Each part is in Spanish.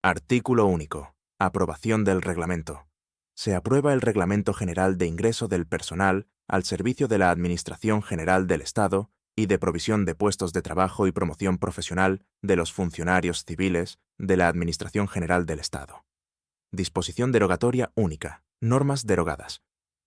Artículo único. Aprobación del reglamento. Se aprueba el Reglamento General de Ingreso del Personal al servicio de la Administración General del Estado y de provisión de puestos de trabajo y promoción profesional de los funcionarios civiles de la Administración General del Estado. Disposición derogatoria única. Normas derogadas.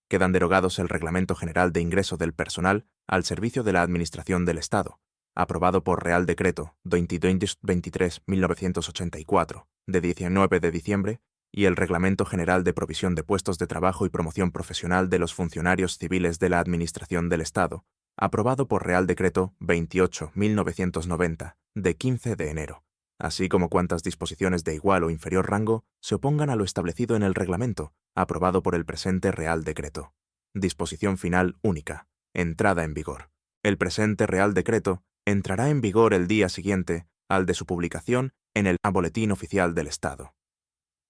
Quedan derogados el Reglamento General de Ingreso del Personal al servicio de la Administración del Estado, aprobado por Real Decreto 2023-1984, de 19 de diciembre, y el Reglamento General de Provisión de Puestos de Trabajo y Promoción Profesional de los Funcionarios Civiles de la Administración del Estado, aprobado por Real Decreto 28-1990, de 15 de enero, así como cuantas disposiciones de igual o inferior rango se opongan a lo establecido en el reglamento, aprobado por el presente Real Decreto. Disposición final única. Entrada en vigor. El presente Real Decreto entrará en vigor el día siguiente al de su publicación en el Boletín Oficial del Estado.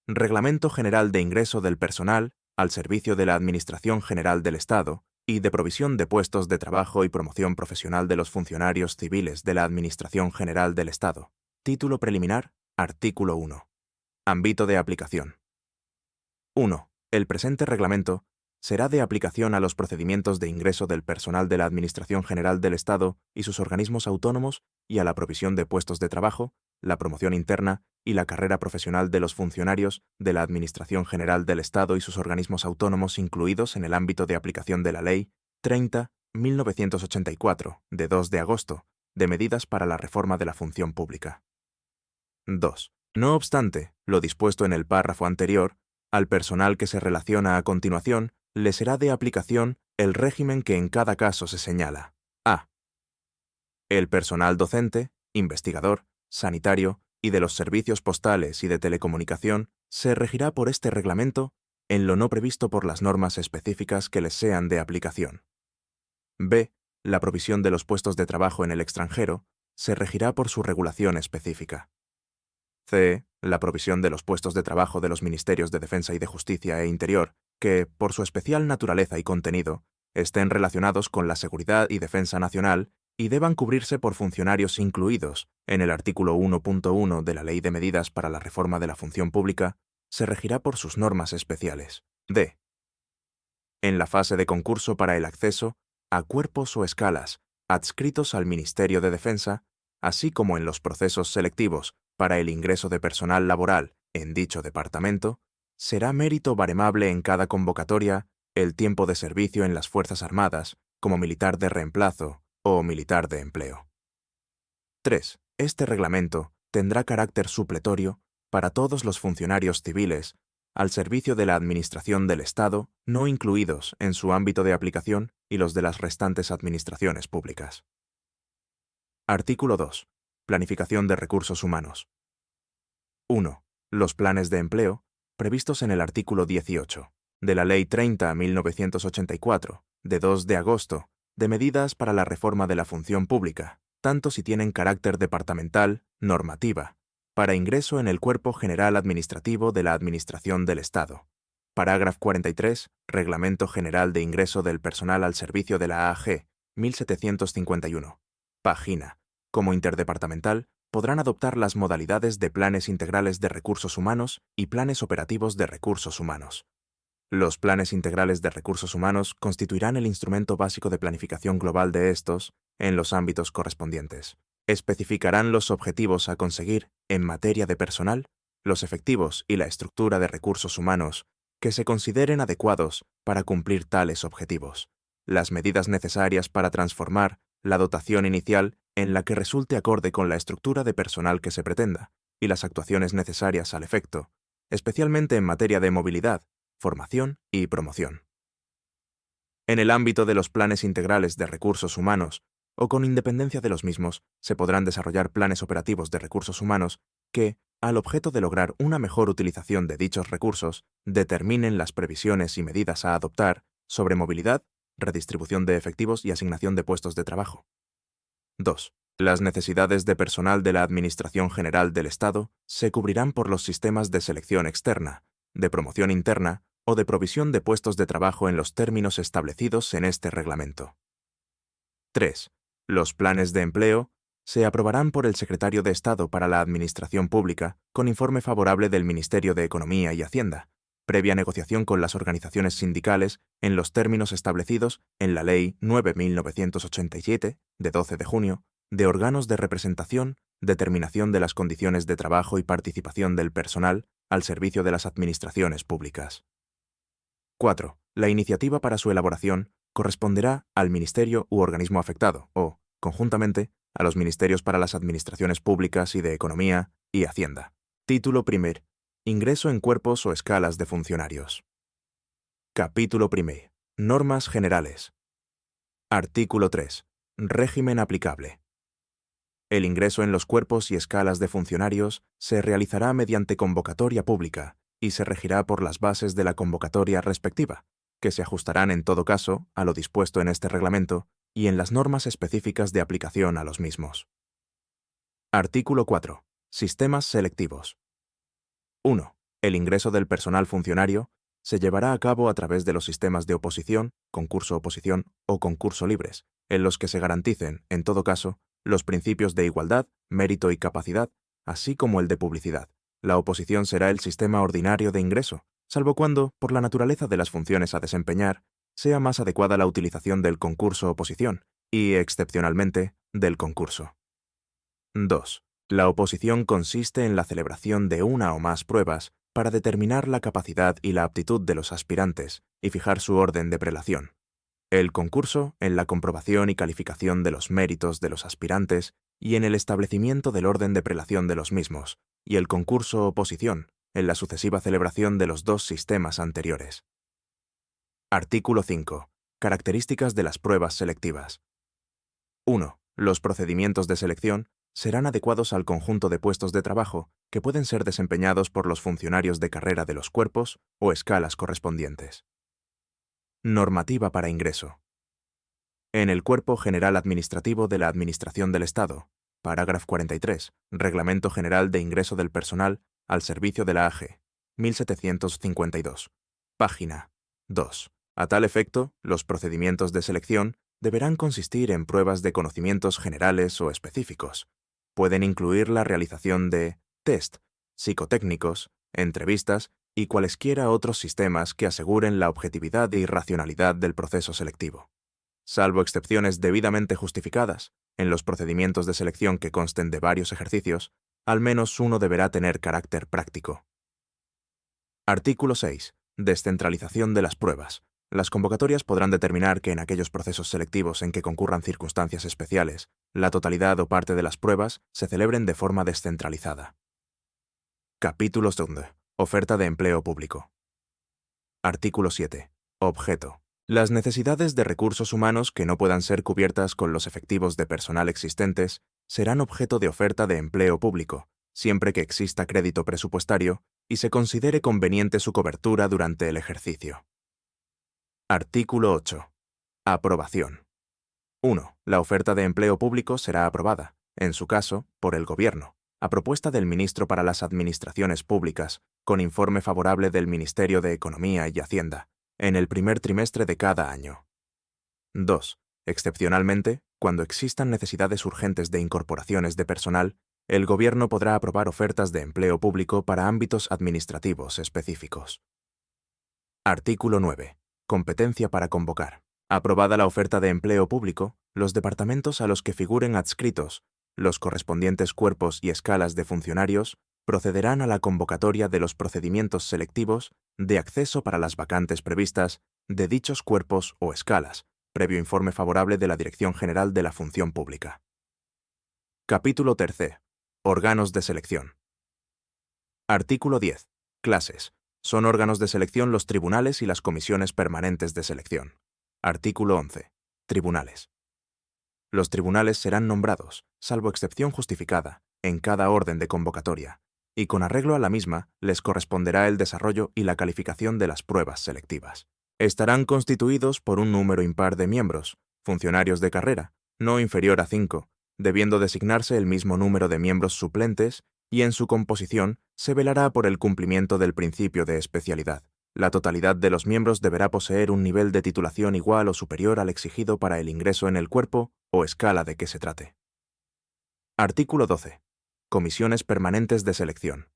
Reglamento General de Ingreso del Personal al servicio de la Administración General del Estado y de provisión de puestos de trabajo y promoción profesional de los funcionarios civiles de la Administración General del Estado. Título preliminar. Artículo 1. Ámbito de aplicación. 1. El presente reglamento será de aplicación a los procedimientos de ingreso del personal de la Administración General del Estado y sus organismos autónomos y a la provisión de puestos de trabajo, la promoción interna y la carrera profesional de los funcionarios de la Administración General del Estado y sus organismos autónomos incluidos en el ámbito de aplicación de la Ley 30-1984, de 2 de agosto, de medidas para la reforma de la función pública. 2. No obstante, lo dispuesto en el párrafo anterior, al personal que se relaciona a continuación, le será de aplicación el régimen que en cada caso se señala. A. El personal docente, investigador, sanitario y de los servicios postales y de telecomunicación se regirá por este reglamento en lo no previsto por las normas específicas que les sean de aplicación. B. La provisión de los puestos de trabajo en el extranjero se regirá por su regulación específica. C. La provisión de los puestos de trabajo de los Ministerios de Defensa y de Justicia e Interior, que, por su especial naturaleza y contenido, estén relacionados con la seguridad y defensa nacional y deban cubrirse por funcionarios incluidos en el artículo 1.1 de la Ley de Medidas para la Reforma de la Función Pública, se regirá por sus normas especiales. D. En la fase de concurso para el acceso a cuerpos o escalas adscritos al Ministerio de Defensa, así como en los procesos selectivos para el ingreso de personal laboral en dicho departamento, será mérito baremable en cada convocatoria el tiempo de servicio en las Fuerzas Armadas como militar de reemplazo o militar de empleo. 3. Este reglamento tendrá carácter supletorio para todos los funcionarios civiles al servicio de la Administración del Estado, no incluidos en su ámbito de aplicación y los de las restantes administraciones públicas. Artículo 2. Planificación de recursos humanos. 1. Los planes de empleo, previstos en el artículo 18 de la Ley 30-1984, de 2 de agosto, de medidas para la reforma de la función pública, tanto si tienen carácter departamental, normativa, para ingreso en el Cuerpo General Administrativo de la Administración del Estado. Parágrafo 43, Reglamento General de Ingreso del Personal al Servicio de la AG, 1751. Página. Como interdepartamental, podrán adoptar las modalidades de planes integrales de recursos humanos y planes operativos de recursos humanos. Los planes integrales de recursos humanos constituirán el instrumento básico de planificación global de estos en los ámbitos correspondientes. Especificarán los objetivos a conseguir en materia de personal, los efectivos y la estructura de recursos humanos que se consideren adecuados para cumplir tales objetivos, las medidas necesarias para transformar la dotación inicial en la que resulte acorde con la estructura de personal que se pretenda, y las actuaciones necesarias al efecto, especialmente en materia de movilidad, formación y promoción. En el ámbito de los planes integrales de recursos humanos, o con independencia de los mismos, se podrán desarrollar planes operativos de recursos humanos que, al objeto de lograr una mejor utilización de dichos recursos, determinen las previsiones y medidas a adoptar sobre movilidad, redistribución de efectivos y asignación de puestos de trabajo. 2. Las necesidades de personal de la Administración General del Estado se cubrirán por los sistemas de selección externa, de promoción interna o de provisión de puestos de trabajo en los términos establecidos en este reglamento. 3. Los planes de empleo se aprobarán por el Secretario de Estado para la Administración Pública con informe favorable del Ministerio de Economía y Hacienda, previa negociación con las organizaciones sindicales en los términos establecidos en la Ley 9.987, de 12 de junio, de órganos de representación, determinación de las condiciones de trabajo y participación del personal al servicio de las administraciones públicas. 4. La iniciativa para su elaboración corresponderá al Ministerio u organismo afectado o, conjuntamente, a los Ministerios para las Administraciones Públicas y de Economía y Hacienda. Título primer. Ingreso en cuerpos o escalas de funcionarios. Capítulo primero. Normas generales. Artículo 3. Régimen aplicable. El ingreso en los cuerpos y escalas de funcionarios se realizará mediante convocatoria pública y se regirá por las bases de la convocatoria respectiva, que se ajustarán en todo caso a lo dispuesto en este reglamento y en las normas específicas de aplicación a los mismos. Artículo 4. Sistemas selectivos. 1. El ingreso del personal funcionario se llevará a cabo a través de los sistemas de oposición, concurso-oposición o concurso libres, en los que se garanticen, en todo caso, los principios de igualdad, mérito y capacidad, así como el de publicidad. La oposición será el sistema ordinario de ingreso, salvo cuando, por la naturaleza de las funciones a desempeñar, sea más adecuada la utilización del concurso-oposición y, excepcionalmente, del concurso. 2. La oposición consiste en la celebración de una o más pruebas para determinar la capacidad y la aptitud de los aspirantes y fijar su orden de prelación. El concurso en la comprobación y calificación de los méritos de los aspirantes y en el establecimiento del orden de prelación de los mismos, y el concurso-oposición en la sucesiva celebración de los dos sistemas anteriores. Artículo 5. Características de las pruebas selectivas. 1. Los procedimientos de selección serán adecuados al conjunto de puestos de trabajo que pueden ser desempeñados por los funcionarios de carrera de los cuerpos o escalas correspondientes. Normativa para ingreso. En el Cuerpo General Administrativo de la Administración del Estado, parágrafo 43, Reglamento General de Ingreso del Personal al Servicio de la AG, 1752. Página 2. A tal efecto, los procedimientos de selección deberán consistir en pruebas de conocimientos generales o específicos. Pueden incluir la realización de test, psicotécnicos, entrevistas y cualesquiera otros sistemas que aseguren la objetividad y racionalidad del proceso selectivo. Salvo excepciones debidamente justificadas, en los procedimientos de selección que consten de varios ejercicios, al menos uno deberá tener carácter práctico. Artículo 6. Descentralización de las pruebas. Las convocatorias podrán determinar que en aquellos procesos selectivos en que concurran circunstancias especiales, la totalidad o parte de las pruebas se celebren de forma descentralizada. Capítulo 2. Oferta de empleo público. Artículo 7. Objeto. Las necesidades de recursos humanos que no puedan ser cubiertas con los efectivos de personal existentes serán objeto de oferta de empleo público, siempre que exista crédito presupuestario y se considere conveniente su cobertura durante el ejercicio. Artículo 8. Aprobación. 1. La oferta de empleo público será aprobada, en su caso, por el Gobierno, a propuesta del Ministro para las Administraciones Públicas, con informe favorable del Ministerio de Economía y Hacienda, en el primer trimestre de cada año. 2. Excepcionalmente, cuando existan necesidades urgentes de incorporaciones de personal, el Gobierno podrá aprobar ofertas de empleo público para ámbitos administrativos específicos. Artículo 9. Competencia para convocar. Aprobada la oferta de empleo público, los departamentos a los que figuren adscritos, los correspondientes cuerpos y escalas de funcionarios, procederán a la convocatoria de los procedimientos selectivos de acceso para las vacantes previstas de dichos cuerpos o escalas, previo informe favorable de la Dirección General de la Función Pública. Capítulo 3. Órganos de selección. Artículo 10. Clases. Son órganos de selección los tribunales y las comisiones permanentes de selección. Artículo 11. Tribunales. Los tribunales serán nombrados, salvo excepción justificada, en cada orden de convocatoria, y con arreglo a la misma les corresponderá el desarrollo y la calificación de las pruebas selectivas. Estarán constituidos por un número impar de miembros, funcionarios de carrera, no inferior a 5, debiendo designarse el mismo número de miembros suplentes, y en su composición se velará por el cumplimiento del principio de especialidad. La totalidad de los miembros deberá poseer un nivel de titulación igual o superior al exigido para el ingreso en el cuerpo o escala de que se trate. Artículo 12. Comisiones permanentes de selección.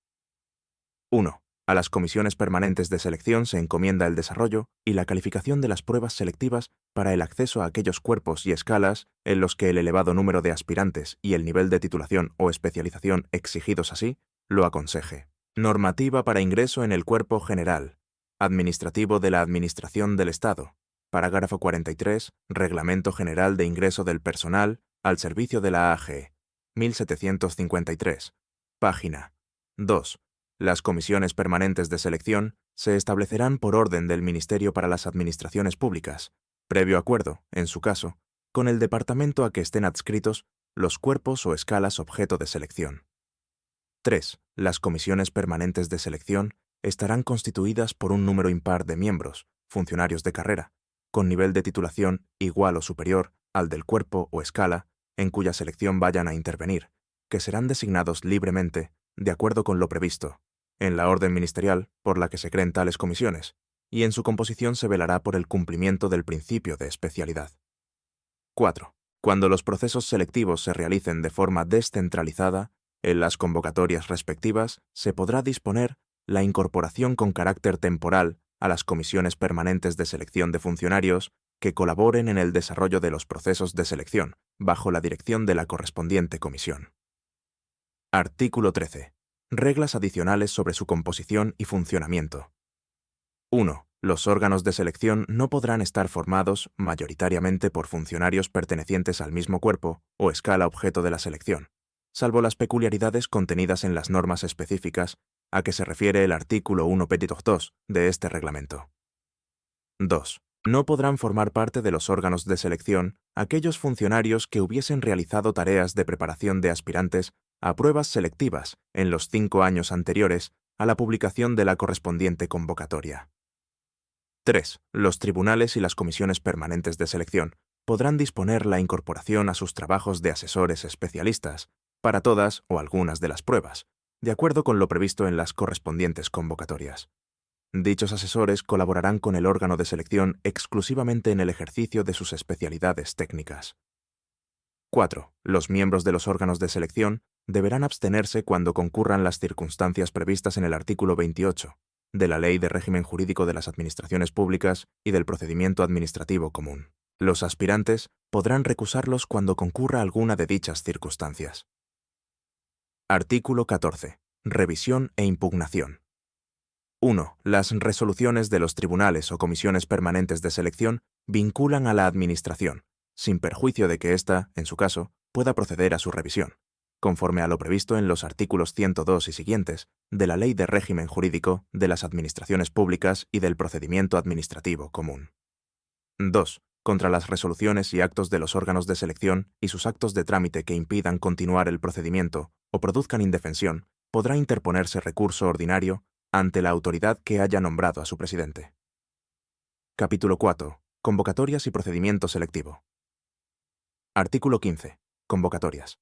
1. A las comisiones permanentes de selección se encomienda el desarrollo y la calificación de las pruebas selectivas para el acceso a aquellos cuerpos y escalas en los que el elevado número de aspirantes y el nivel de titulación o especialización exigidos así lo aconseje. Normativa para ingreso en el cuerpo general, administrativo de la Administración del Estado. Parágrafo 43. Reglamento General de Ingreso del Personal al servicio de la AG. 1753. Página 2. Las comisiones permanentes de selección se establecerán por orden del Ministerio para las Administraciones Públicas, previo acuerdo, en su caso, con el departamento a que estén adscritos los cuerpos o escalas objeto de selección. 3. Las comisiones permanentes de selección estarán constituidas por un número impar de miembros, funcionarios de carrera, con nivel de titulación igual o superior al del cuerpo o escala en cuya selección vayan a intervenir, que serán designados libremente, de acuerdo con lo previsto, en la orden ministerial por la que se creen tales comisiones, y en su composición se velará por el cumplimiento del principio de especialidad. 4. Cuando los procesos selectivos se realicen de forma descentralizada, en las convocatorias respectivas se podrá disponer la incorporación con carácter temporal a las comisiones permanentes de selección de funcionarios que colaboren en el desarrollo de los procesos de selección, bajo la dirección de la correspondiente comisión. Artículo 13. Reglas adicionales sobre su composición y funcionamiento. 1. Los órganos de selección no podrán estar formados mayoritariamente por funcionarios pertenecientes al mismo cuerpo o escala objeto de la selección, salvo las peculiaridades contenidas en las normas específicas a que se refiere el artículo 1-2 de este reglamento. 2. No podrán formar parte de los órganos de selección aquellos funcionarios que hubiesen realizado tareas de preparación de aspirantes a pruebas selectivas en los 5 años anteriores a la publicación de la correspondiente convocatoria. 3. Los tribunales y las comisiones permanentes de selección podrán disponer la incorporación a sus trabajos de asesores especialistas para todas o algunas de las pruebas, de acuerdo con lo previsto en las correspondientes convocatorias. Dichos asesores colaborarán con el órgano de selección exclusivamente en el ejercicio de sus especialidades técnicas. 4. Los miembros de los órganos de selección deberán abstenerse cuando concurran las circunstancias previstas en el artículo 28 de la Ley de Régimen Jurídico de las Administraciones Públicas y del Procedimiento Administrativo Común. Los aspirantes podrán recusarlos cuando concurra alguna de dichas circunstancias. Artículo 14. Revisión e impugnación. 1. Las resoluciones de los tribunales o comisiones permanentes de selección vinculan a la Administración, sin perjuicio de que ésta, en su caso, pueda proceder a su revisión, conforme a lo previsto en los artículos 102 y siguientes de la Ley de Régimen Jurídico de las Administraciones Públicas y del Procedimiento Administrativo Común. 2. Contra las resoluciones y actos de los órganos de selección y sus actos de trámite que impidan continuar el procedimiento o produzcan indefensión, podrá interponerse recurso ordinario ante la autoridad que haya nombrado a su presidente. Capítulo 4. Convocatorias y procedimiento selectivo. Artículo 15. Convocatorias.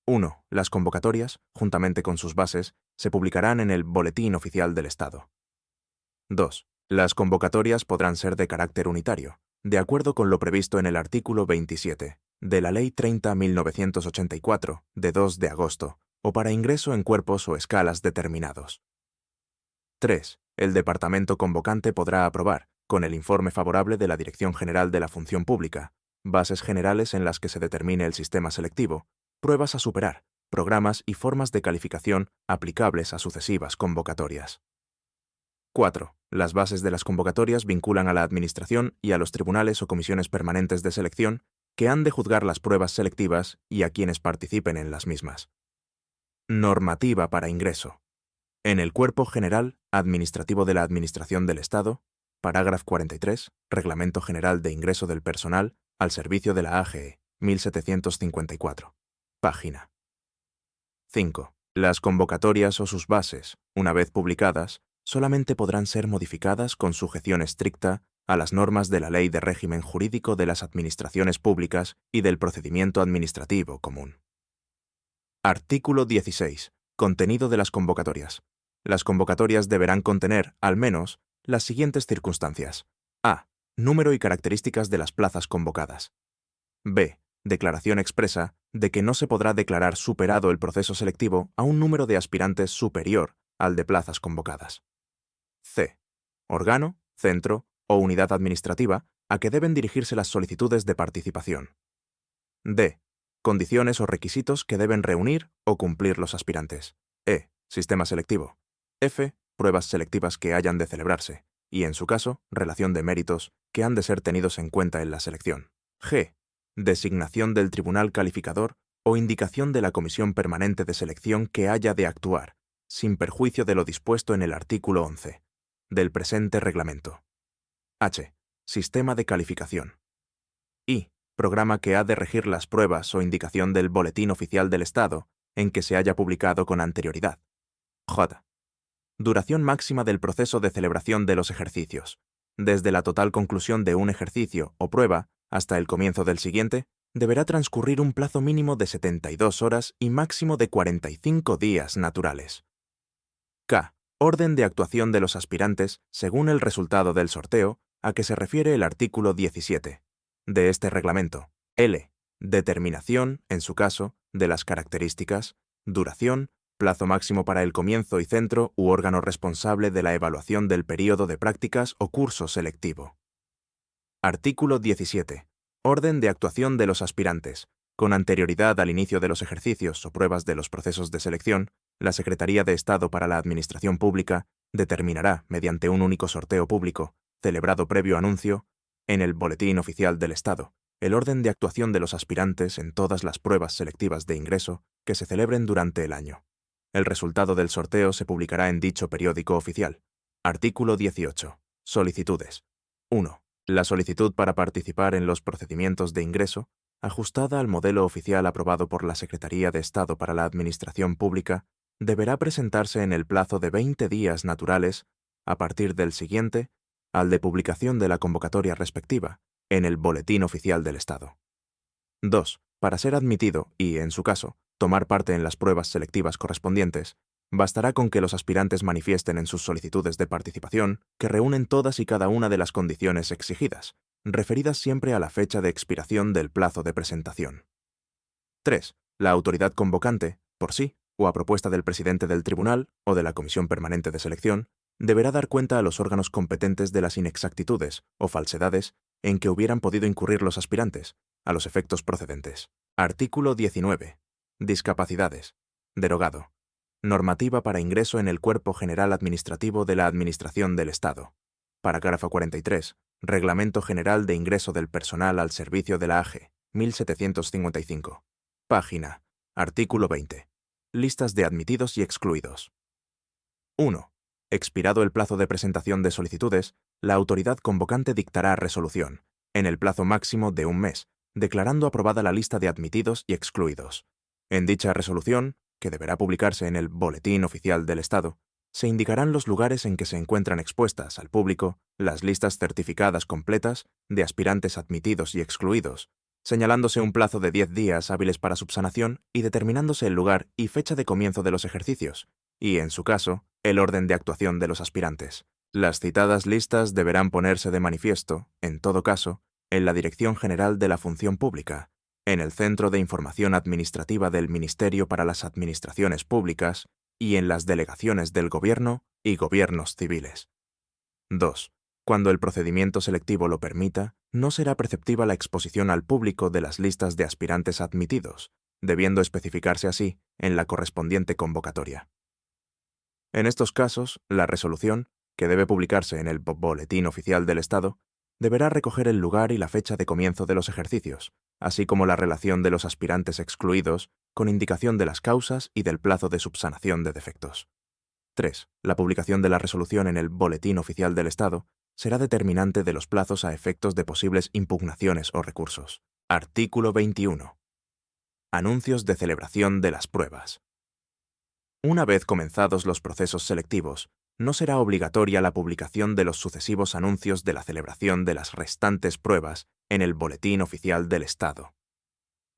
1. Las convocatorias, juntamente con sus bases, se publicarán en el Boletín Oficial del Estado. 2. Las convocatorias podrán ser de carácter unitario, de acuerdo con lo previsto en el artículo 27 de la Ley 30.1984, de 2 de agosto, o para ingreso en cuerpos o escalas determinados. 3. El departamento convocante podrá aprobar, con el informe favorable de la Dirección General de la Función Pública, bases generales en las que se determine el sistema selectivo, pruebas a superar, programas y formas de calificación aplicables a sucesivas convocatorias. 4. Las bases de las convocatorias vinculan a la Administración y a los tribunales o comisiones permanentes de selección que han de juzgar las pruebas selectivas y a quienes participen en las mismas. Normativa para ingreso. En el Cuerpo General Administrativo de la Administración del Estado, parágrafo 43, Reglamento General de Ingreso del Personal al servicio de la AGE, 1754. Página 5. Las convocatorias o sus bases, una vez publicadas, solamente podrán ser modificadas con sujeción estricta a las normas de la Ley de Régimen Jurídico de las Administraciones Públicas y del Procedimiento Administrativo Común. Artículo 16. Contenido de las convocatorias. Las convocatorias deberán contener, al menos, las siguientes circunstancias. A. Número y características de las plazas convocadas. B. Declaración expresa de que no se podrá declarar superado el proceso selectivo a un número de aspirantes superior al de plazas convocadas. C. Órgano, centro o unidad administrativa a que deben dirigirse las solicitudes de participación. D. Condiciones o requisitos que deben reunir o cumplir los aspirantes. E. Sistema selectivo. F. Pruebas selectivas que hayan de celebrarse. Y, en su caso, relación de méritos que han de ser tenidos en cuenta en la selección. G. Designación del tribunal calificador o indicación de la comisión permanente de selección que haya de actuar, sin perjuicio de lo dispuesto en el artículo 11 del presente reglamento. H. Sistema de calificación. I. Programa que ha de regir las pruebas o indicación del Boletín Oficial del Estado en que se haya publicado con anterioridad. J. Duración máxima del proceso de celebración de los ejercicios. Desde la total conclusión de un ejercicio o prueba hasta el comienzo del siguiente, deberá transcurrir un plazo mínimo de 72 horas y máximo de 45 días naturales. K. Orden de actuación de los aspirantes según el resultado del sorteo a que se refiere el artículo 17 de este reglamento. L. Determinación, en su caso, de las características, duración, plazo máximo para el comienzo y centro u órgano responsable de la evaluación del período de prácticas o curso selectivo. Artículo 17. Orden de actuación de los aspirantes. Con anterioridad al inicio de los ejercicios o pruebas de los procesos de selección, la Secretaría de Estado para la Administración Pública determinará, mediante un único sorteo público, celebrado previo anuncio, en el Boletín Oficial del Estado, el orden de actuación de los aspirantes en todas las pruebas selectivas de ingreso que se celebren durante el año. El resultado del sorteo se publicará en dicho periódico oficial. Artículo 18. Solicitudes. 1. La solicitud para participar en los procedimientos de ingreso, ajustada al modelo oficial aprobado por la Secretaría de Estado para la Administración Pública, deberá presentarse en el plazo de 20 días naturales, a partir del siguiente, al de publicación de la convocatoria respectiva, en el Boletín Oficial del Estado. 2. Para ser admitido y, en su caso, tomar parte en las pruebas selectivas correspondientes, bastará con que los aspirantes manifiesten en sus solicitudes de participación que reúnen todas y cada una de las condiciones exigidas, referidas siempre a la fecha de expiración del plazo de presentación. 3. La autoridad convocante, por sí, o a propuesta del presidente del tribunal o de la Comisión Permanente de Selección, deberá dar cuenta a los órganos competentes de las inexactitudes o falsedades en que hubieran podido incurrir los aspirantes, a los efectos procedentes. Artículo 19. Discapacidades. Derogado. Normativa para ingreso en el Cuerpo General Administrativo de la Administración del Estado. Parágrafo 43. Reglamento General de Ingreso del Personal al Servicio de la AGE, 1755. Página. Artículo 20. Listas de admitidos y excluidos. 1. Expirado el plazo de presentación de solicitudes, la autoridad convocante dictará resolución, en el plazo máximo de un mes, declarando aprobada la lista de admitidos y excluidos. En dicha resolución, que deberá publicarse en el Boletín Oficial del Estado, se indicarán los lugares en que se encuentran expuestas al público las listas certificadas completas de aspirantes admitidos y excluidos, señalándose un plazo de 10 días hábiles para subsanación y determinándose el lugar y fecha de comienzo de los ejercicios, y, en su caso, el orden de actuación de los aspirantes. Las citadas listas deberán ponerse de manifiesto, en todo caso, en la Dirección General de la Función Pública, en el Centro de Información Administrativa del Ministerio para las Administraciones Públicas y en las delegaciones del Gobierno y gobiernos civiles. 2. Cuando el procedimiento selectivo lo permita, no será preceptiva la exposición al público de las listas de aspirantes admitidos, debiendo especificarse así en la correspondiente convocatoria. En estos casos, la resolución, que debe publicarse en el Boletín Oficial del Estado, deberá recoger el lugar y la fecha de comienzo de los ejercicios, así como la relación de los aspirantes excluidos, con indicación de las causas y del plazo de subsanación de defectos. 3. La publicación de la resolución en el Boletín Oficial del Estado será determinante de los plazos a efectos de posibles impugnaciones o recursos. Artículo 21. Anuncios de celebración de las pruebas. Una vez comenzados los procesos selectivos, no será obligatoria la publicación de los sucesivos anuncios de la celebración de las restantes pruebas en el Boletín Oficial del Estado.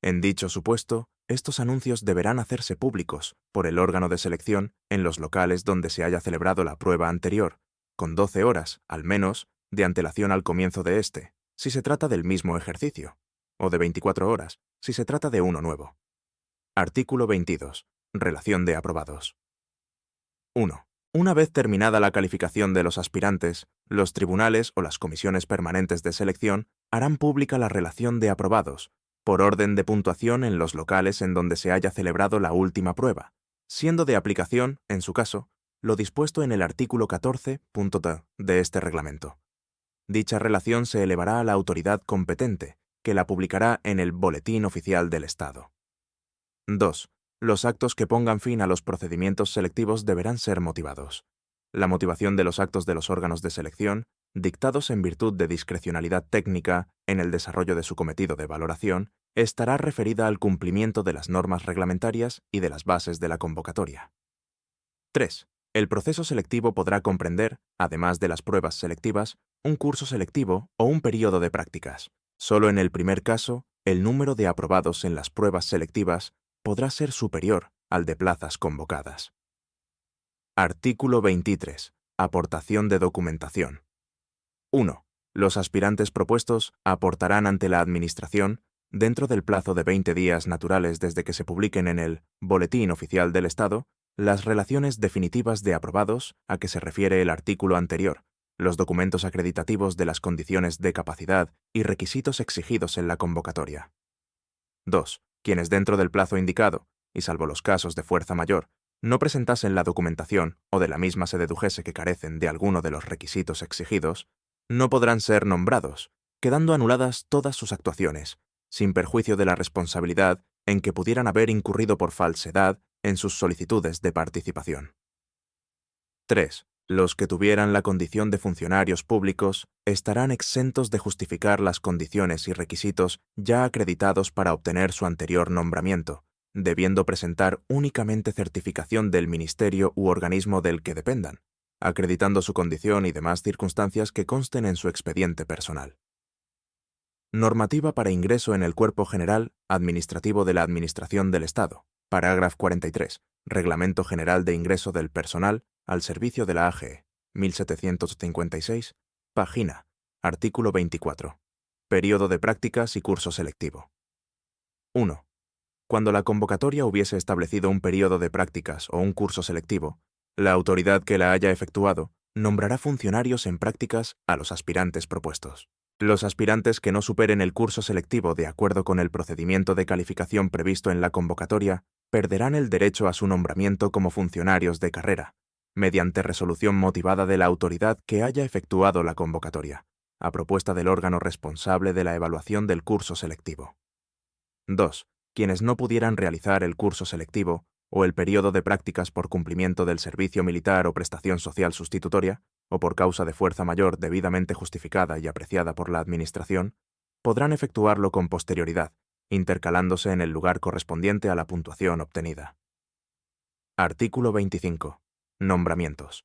En dicho supuesto, estos anuncios deberán hacerse públicos por el órgano de selección en los locales donde se haya celebrado la prueba anterior, con 12 horas, al menos, de antelación al comienzo de este, si se trata del mismo ejercicio, o de 24 horas, si se trata de uno nuevo. Artículo 22. Relación de aprobados. 1. Una vez terminada la calificación de los aspirantes, los tribunales o las comisiones permanentes de selección harán pública la relación de aprobados, por orden de puntuación en los locales en donde se haya celebrado la última prueba, siendo de aplicación, en su caso, lo dispuesto en el artículo 14.t de este reglamento. Dicha relación se elevará a la autoridad competente, que la publicará en el Boletín Oficial del Estado. 2. Los actos que pongan fin a los procedimientos selectivos deberán ser motivados. La motivación de los actos de los órganos de selección, dictados en virtud de discrecionalidad técnica en el desarrollo de su cometido de valoración, estará referida al cumplimiento de las normas reglamentarias y de las bases de la convocatoria. 3. El proceso selectivo podrá comprender, además de las pruebas selectivas, un curso selectivo o un período de prácticas. Solo en el primer caso, el número de aprobados en las pruebas selectivas podrá ser superior al de plazas convocadas. Artículo 23. Aportación de documentación. 1. Los aspirantes propuestos aportarán ante la Administración, dentro del plazo de 20 días naturales desde que se publiquen en el Boletín Oficial del Estado, las relaciones definitivas de aprobados a que se refiere el artículo anterior, los documentos acreditativos de las condiciones de capacidad y requisitos exigidos en la convocatoria. 2. Quienes dentro del plazo indicado, y salvo los casos de fuerza mayor, no presentasen la documentación o de la misma se dedujese que carecen de alguno de los requisitos exigidos, no podrán ser nombrados, quedando anuladas todas sus actuaciones, sin perjuicio de la responsabilidad en que pudieran haber incurrido por falsedad en sus solicitudes de participación. 3. Los que tuvieran la condición de funcionarios públicos estarán exentos de justificar las condiciones y requisitos ya acreditados para obtener su anterior nombramiento, debiendo presentar únicamente certificación del ministerio u organismo del que dependan, acreditando su condición y demás circunstancias que consten en su expediente personal. Normativa para ingreso en el Cuerpo General Administrativo de la Administración del Estado. Parágrafo 43. Reglamento General de Ingreso del Personal al servicio de la AGE, 1756, página, artículo 24. Período de prácticas y curso selectivo. 1. Cuando la convocatoria hubiese establecido un período de prácticas o un curso selectivo, la autoridad que la haya efectuado nombrará funcionarios en prácticas a los aspirantes propuestos. Los aspirantes que no superen el curso selectivo de acuerdo con el procedimiento de calificación previsto en la convocatoria perderán el derecho a su nombramiento como funcionarios de carrera, mediante resolución motivada de la autoridad que haya efectuado la convocatoria, a propuesta del órgano responsable de la evaluación del curso selectivo. 2. Quienes no pudieran realizar el curso selectivo o el período de prácticas por cumplimiento del servicio militar o prestación social sustitutoria, o por causa de fuerza mayor debidamente justificada y apreciada por la Administración, podrán efectuarlo con posterioridad, intercalándose en el lugar correspondiente a la puntuación obtenida. Artículo 25. Nombramientos.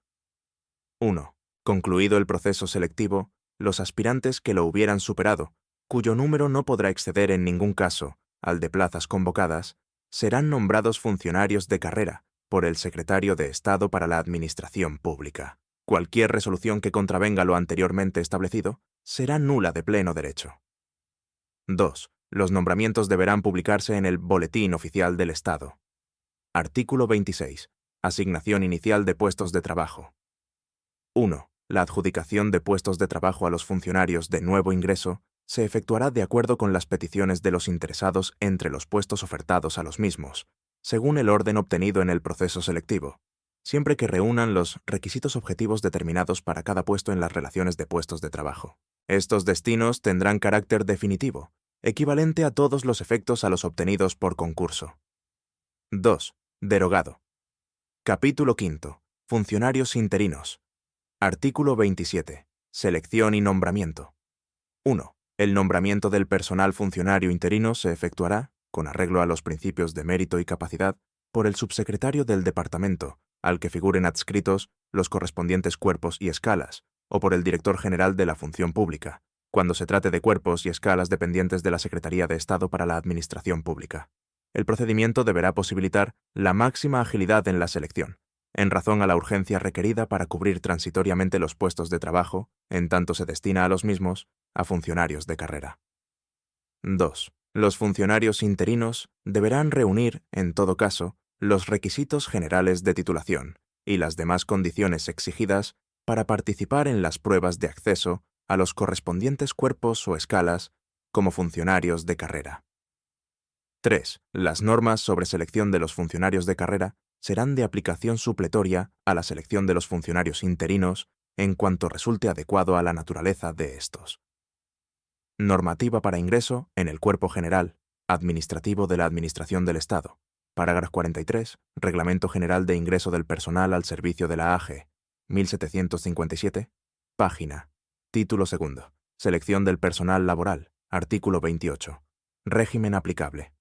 1. Concluido el proceso selectivo, los aspirantes que lo hubieran superado, cuyo número no podrá exceder en ningún caso al de plazas convocadas, serán nombrados funcionarios de carrera por el Secretario de Estado para la Administración Pública. Cualquier resolución que contravenga lo anteriormente establecido será nula de pleno derecho. 2. Los nombramientos deberán publicarse en el Boletín Oficial del Estado. Artículo 26. Asignación inicial de puestos de trabajo. 1. La adjudicación de puestos de trabajo a los funcionarios de nuevo ingreso se efectuará de acuerdo con las peticiones de los interesados entre los puestos ofertados a los mismos, según el orden obtenido en el proceso selectivo, siempre que reúnan los requisitos objetivos determinados para cada puesto en las relaciones de puestos de trabajo. Estos destinos tendrán carácter definitivo, equivalente a todos los efectos a los obtenidos por concurso. 2. Derogado. Capítulo 5. Funcionarios interinos. Artículo 27. Selección y nombramiento. 1. El nombramiento del personal funcionario interino se efectuará, con arreglo a los principios de mérito y capacidad, por el subsecretario del departamento, al que figuren adscritos los correspondientes cuerpos y escalas, o por el director general de la Función Pública, cuando se trate de cuerpos y escalas dependientes de la Secretaría de Estado para la Administración Pública. El procedimiento deberá posibilitar la máxima agilidad en la selección, en razón a la urgencia requerida para cubrir transitoriamente los puestos de trabajo, en tanto se destina a los mismos, a funcionarios de carrera. 2. Los funcionarios interinos deberán reunir, en todo caso, los requisitos generales de titulación y las demás condiciones exigidas para participar en las pruebas de acceso a los correspondientes cuerpos o escalas como funcionarios de carrera. 3. Las normas sobre selección de los funcionarios de carrera serán de aplicación supletoria a la selección de los funcionarios interinos en cuanto resulte adecuado a la naturaleza de estos. Normativa para ingreso en el Cuerpo General Administrativo de la Administración del Estado. Parágrafo 43. Reglamento General de Ingreso del Personal al Servicio de la AG. 1757. Página. Título segundo. Selección del personal laboral. Artículo 28. Régimen aplicable.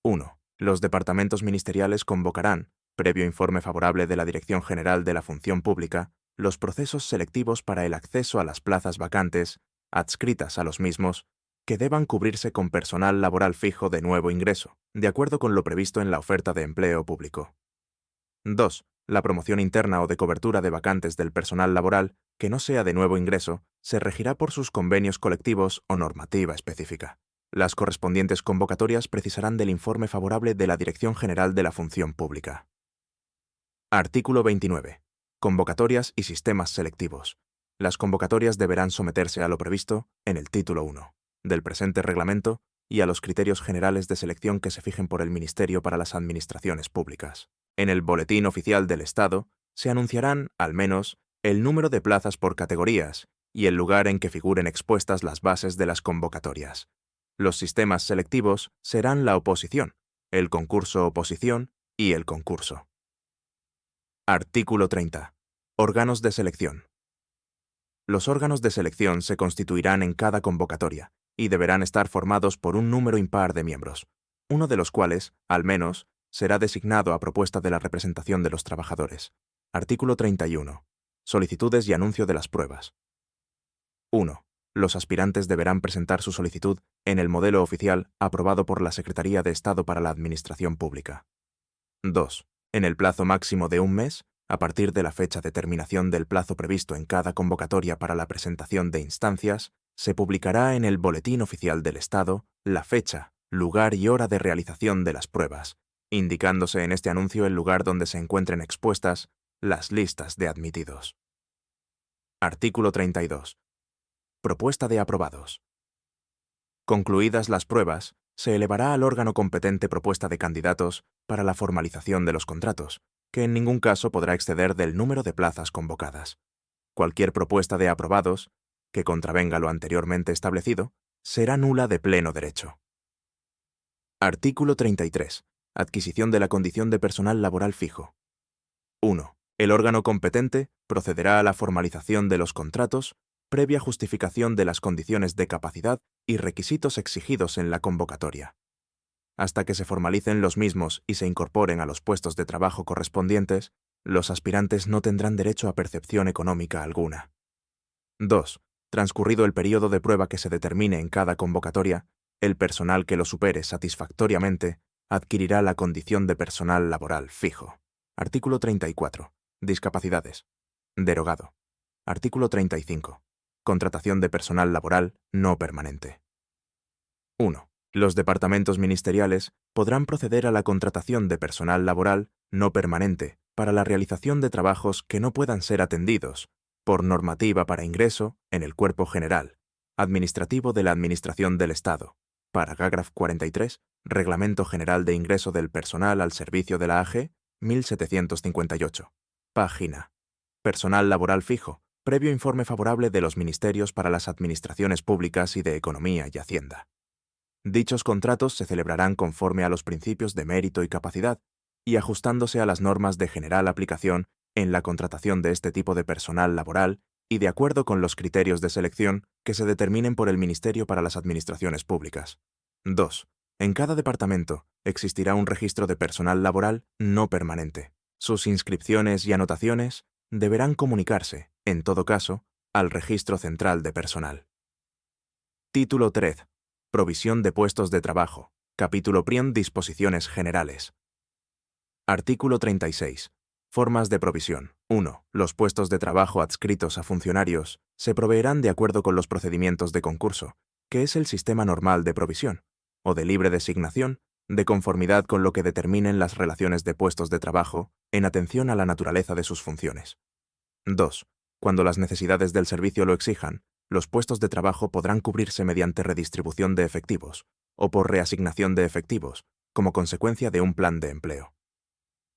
1. Los departamentos ministeriales convocarán, previo informe favorable de la Dirección General de la Función Pública, los procesos selectivos para el acceso a las plazas vacantes, adscritas a los mismos, que deban cubrirse con personal laboral fijo de nuevo ingreso, de acuerdo con lo previsto en la oferta de empleo público. 2. La promoción interna o de cobertura de vacantes del personal laboral, que no sea de nuevo ingreso, se regirá por sus convenios colectivos o normativa específica. Las correspondientes convocatorias precisarán del informe favorable de la Dirección General de la Función Pública. Artículo 29. Convocatorias y sistemas selectivos. Las convocatorias deberán someterse a lo previsto en el título 1 del presente reglamento y a los criterios generales de selección que se fijen por el Ministerio para las Administraciones Públicas. En el Boletín Oficial del Estado se anunciarán, al menos, el número de plazas por categorías y el lugar en que figuren expuestas las bases de las convocatorias. Los sistemas selectivos serán la oposición, el concurso-oposición y el concurso. Artículo 30. Órganos de selección. Los órganos de selección se constituirán en cada convocatoria y deberán estar formados por un número impar de miembros, uno de los cuales, al menos, será designado a propuesta de la representación de los trabajadores. Artículo 31. Solicitudes y anuncio de las pruebas. 1. Los aspirantes deberán presentar su solicitud en el modelo oficial aprobado por la Secretaría de Estado para la Administración Pública. 2. En el plazo máximo de un mes, a partir de la fecha de terminación del plazo previsto en cada convocatoria para la presentación de instancias, se publicará en el Boletín Oficial del Estado la fecha, lugar y hora de realización de las pruebas, indicándose en este anuncio el lugar donde se encuentren expuestas las listas de admitidos. Artículo 32. Propuesta de aprobados. Concluidas las pruebas, se elevará al órgano competente propuesta de candidatos para la formalización de los contratos, que en ningún caso podrá exceder del número de plazas convocadas. Cualquier propuesta de aprobados, que contravenga lo anteriormente establecido, será nula de pleno derecho. Artículo 33. Adquisición de la condición de personal laboral fijo. 1. El órgano competente procederá a la formalización de los contratos previa justificación de las condiciones de capacidad y requisitos exigidos en la convocatoria. Hasta que se formalicen los mismos y se incorporen a los puestos de trabajo correspondientes, los aspirantes no tendrán derecho a percepción económica alguna. 2. Transcurrido el periodo de prueba que se determine en cada convocatoria, el personal que lo supere satisfactoriamente adquirirá la condición de personal laboral fijo. Artículo 34. Discapacidades. Derogado. Artículo 35. Contratación de personal laboral no permanente. 1. Los departamentos ministeriales podrán proceder a la contratación de personal laboral no permanente para la realización de trabajos que no puedan ser atendidos por normativa para ingreso en el Cuerpo General Administrativo de la Administración del Estado. Parágrafo 43. Reglamento General de Ingreso del Personal al Servicio de la AG, 1758. Página. Personal laboral fijo, previo informe favorable de los Ministerios para las Administraciones Públicas y de Economía y Hacienda. Dichos contratos se celebrarán conforme a los principios de mérito y capacidad y ajustándose a las normas de general aplicación en la contratación de este tipo de personal laboral y de acuerdo con los criterios de selección que se determinen por el Ministerio para las Administraciones Públicas. 2. En cada departamento existirá un registro de personal laboral no permanente. Sus inscripciones y anotaciones deberán comunicarse, en todo caso, al Registro Central de Personal. Título 3. Provisión de puestos de trabajo. Capítulo PRIEN. Disposiciones generales. Artículo 36. Formas de provisión. 1. Los puestos de trabajo adscritos a funcionarios se proveerán de acuerdo con los procedimientos de concurso, que es el sistema normal de provisión, o de libre designación, de conformidad con lo que determinen las relaciones de puestos de trabajo en atención a la naturaleza de sus funciones. 2. Cuando las necesidades del servicio lo exijan, los puestos de trabajo podrán cubrirse mediante redistribución de efectivos o por reasignación de efectivos, como consecuencia de un plan de empleo.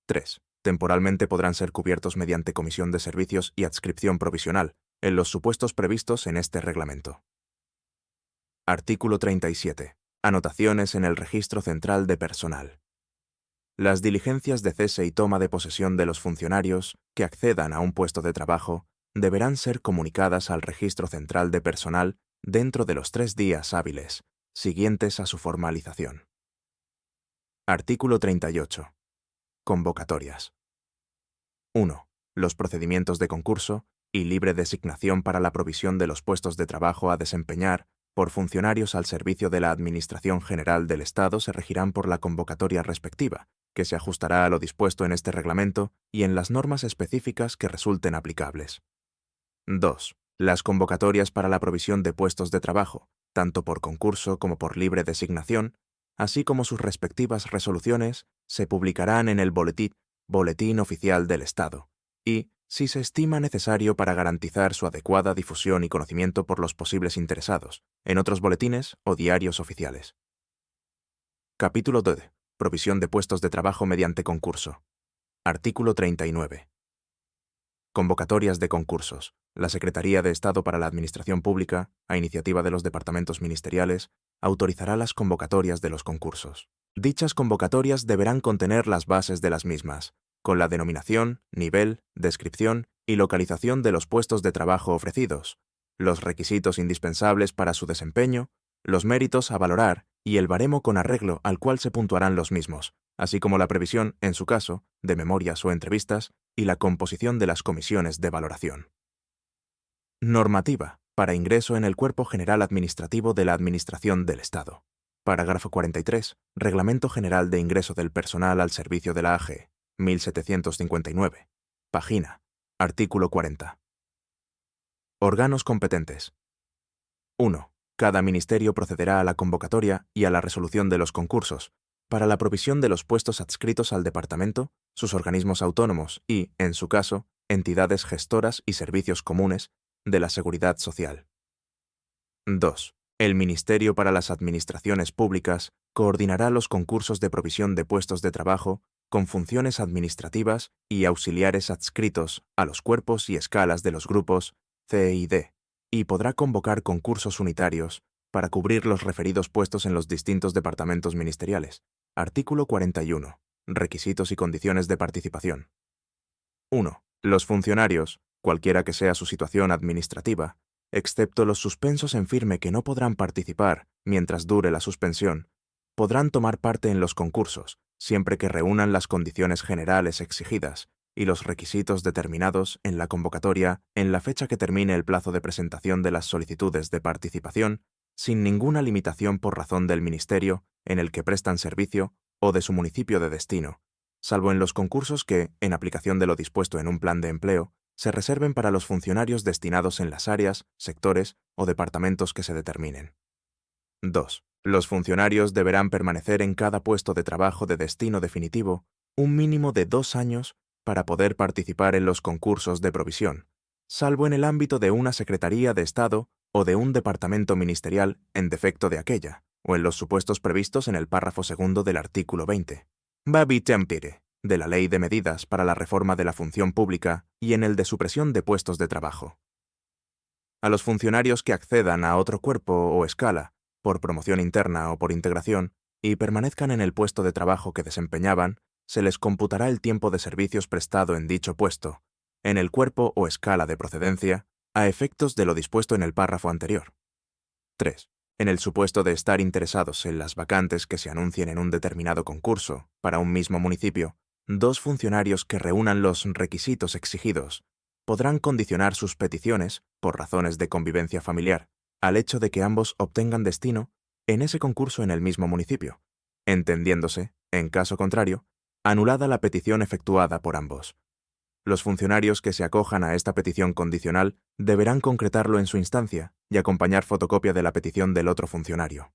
3. Temporalmente podrán ser cubiertos mediante comisión de servicios y adscripción provisional, en los supuestos previstos en este reglamento. Artículo 37. Anotaciones en el Registro Central de Personal. Las diligencias de cese y toma de posesión de los funcionarios que accedan a un puesto de trabajo deberán ser comunicadas al Registro Central de Personal dentro de los 3 días hábiles siguientes a su formalización. Artículo 38. Convocatorias. 1. Los procedimientos de concurso y libre designación para la provisión de los puestos de trabajo a desempeñar por funcionarios al servicio de la Administración General del Estado se regirán por la convocatoria respectiva, que se ajustará a lo dispuesto en este reglamento y en las normas específicas que resulten aplicables. 2. Las convocatorias para la provisión de puestos de trabajo, tanto por concurso como por libre designación, así como sus respectivas resoluciones, se publicarán en el Boletín Oficial del Estado, y, si se estima necesario para garantizar su adecuada difusión y conocimiento por los posibles interesados, en otros boletines o diarios oficiales. Capítulo 2. Provisión de puestos de trabajo mediante concurso. Artículo 39. Convocatorias de concursos. La Secretaría de Estado para la Administración Pública, a iniciativa de los departamentos ministeriales, autorizará las convocatorias de los concursos. Dichas convocatorias deberán contener las bases de las mismas, con la denominación, nivel, descripción y localización de los puestos de trabajo ofrecidos, los requisitos indispensables para su desempeño, los méritos a valorar y el baremo con arreglo al cual se puntuarán los mismos, así como la previsión, en su caso, de memorias o entrevistas y la composición de las comisiones de valoración. Normativa para ingreso en el Cuerpo General Administrativo de la Administración del Estado. Parágrafo 43. Reglamento General de Ingreso del Personal al Servicio de la AG, 1759. Página. Artículo 40. Órganos competentes. 1. Cada ministerio procederá a la convocatoria y a la resolución de los concursos, para la provisión de los puestos adscritos al departamento, sus organismos autónomos y, en su caso, entidades gestoras y servicios comunes de la Seguridad Social. 2. El Ministerio para las Administraciones Públicas coordinará los concursos de provisión de puestos de trabajo con funciones administrativas y auxiliares adscritos a los cuerpos y escalas de los grupos C y D, y podrá convocar concursos unitarios para cubrir los referidos puestos en los distintos departamentos ministeriales. Artículo 41. Requisitos y condiciones de participación. 1. Los funcionarios, cualquiera que sea su situación administrativa, excepto los suspensos en firme que no podrán participar mientras dure la suspensión, podrán tomar parte en los concursos, siempre que reúnan las condiciones generales exigidas y los requisitos determinados en la convocatoria en la fecha que termine el plazo de presentación de las solicitudes de participación, sin ninguna limitación por razón del ministerio en el que prestan servicio o de su municipio de destino, salvo en los concursos que, en aplicación de lo dispuesto en un plan de empleo, se reserven para los funcionarios destinados en las áreas, sectores o departamentos que se determinen. 2. Los funcionarios deberán permanecer en cada puesto de trabajo de destino definitivo un mínimo de 2 años para poder participar en los concursos de provisión, salvo en el ámbito de una Secretaría de Estado o de un departamento ministerial en defecto de aquella, o en los supuestos previstos en el párrafo segundo del artículo 20. Babi tempore, de la Ley de Medidas para la Reforma de la Función Pública y en el de supresión de puestos de trabajo. A los funcionarios que accedan a otro cuerpo o escala, por promoción interna o por integración, y permanezcan en el puesto de trabajo que desempeñaban, se les computará el tiempo de servicios prestado en dicho puesto, en el cuerpo o escala de procedencia, a efectos de lo dispuesto en el párrafo anterior. 3. En el supuesto de estar interesados en las vacantes que se anuncien en un determinado concurso, para un mismo municipio, 2 funcionarios que reúnan los requisitos exigidos podrán condicionar sus peticiones, por razones de convivencia familiar, al hecho de que ambos obtengan destino en ese concurso en el mismo municipio, entendiéndose, en caso contrario, anulada la petición efectuada por ambos. Los funcionarios que se acojan a esta petición condicional deberán concretarlo en su instancia y acompañar fotocopia de la petición del otro funcionario.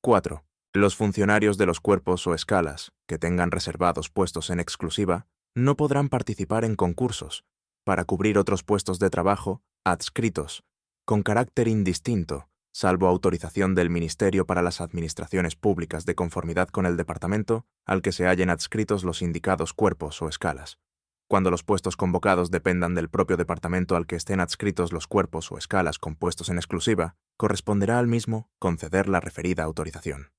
4. Los funcionarios de los cuerpos o escalas que tengan reservados puestos en exclusiva no podrán participar en concursos para cubrir otros puestos de trabajo adscritos, con carácter indistinto, salvo autorización del Ministerio para las Administraciones Públicas de conformidad con el departamento al que se hallen adscritos los indicados cuerpos o escalas. Cuando los puestos convocados dependan del propio departamento al que estén adscritos los cuerpos o escalas compuestos en exclusiva, corresponderá al mismo conceder la referida autorización.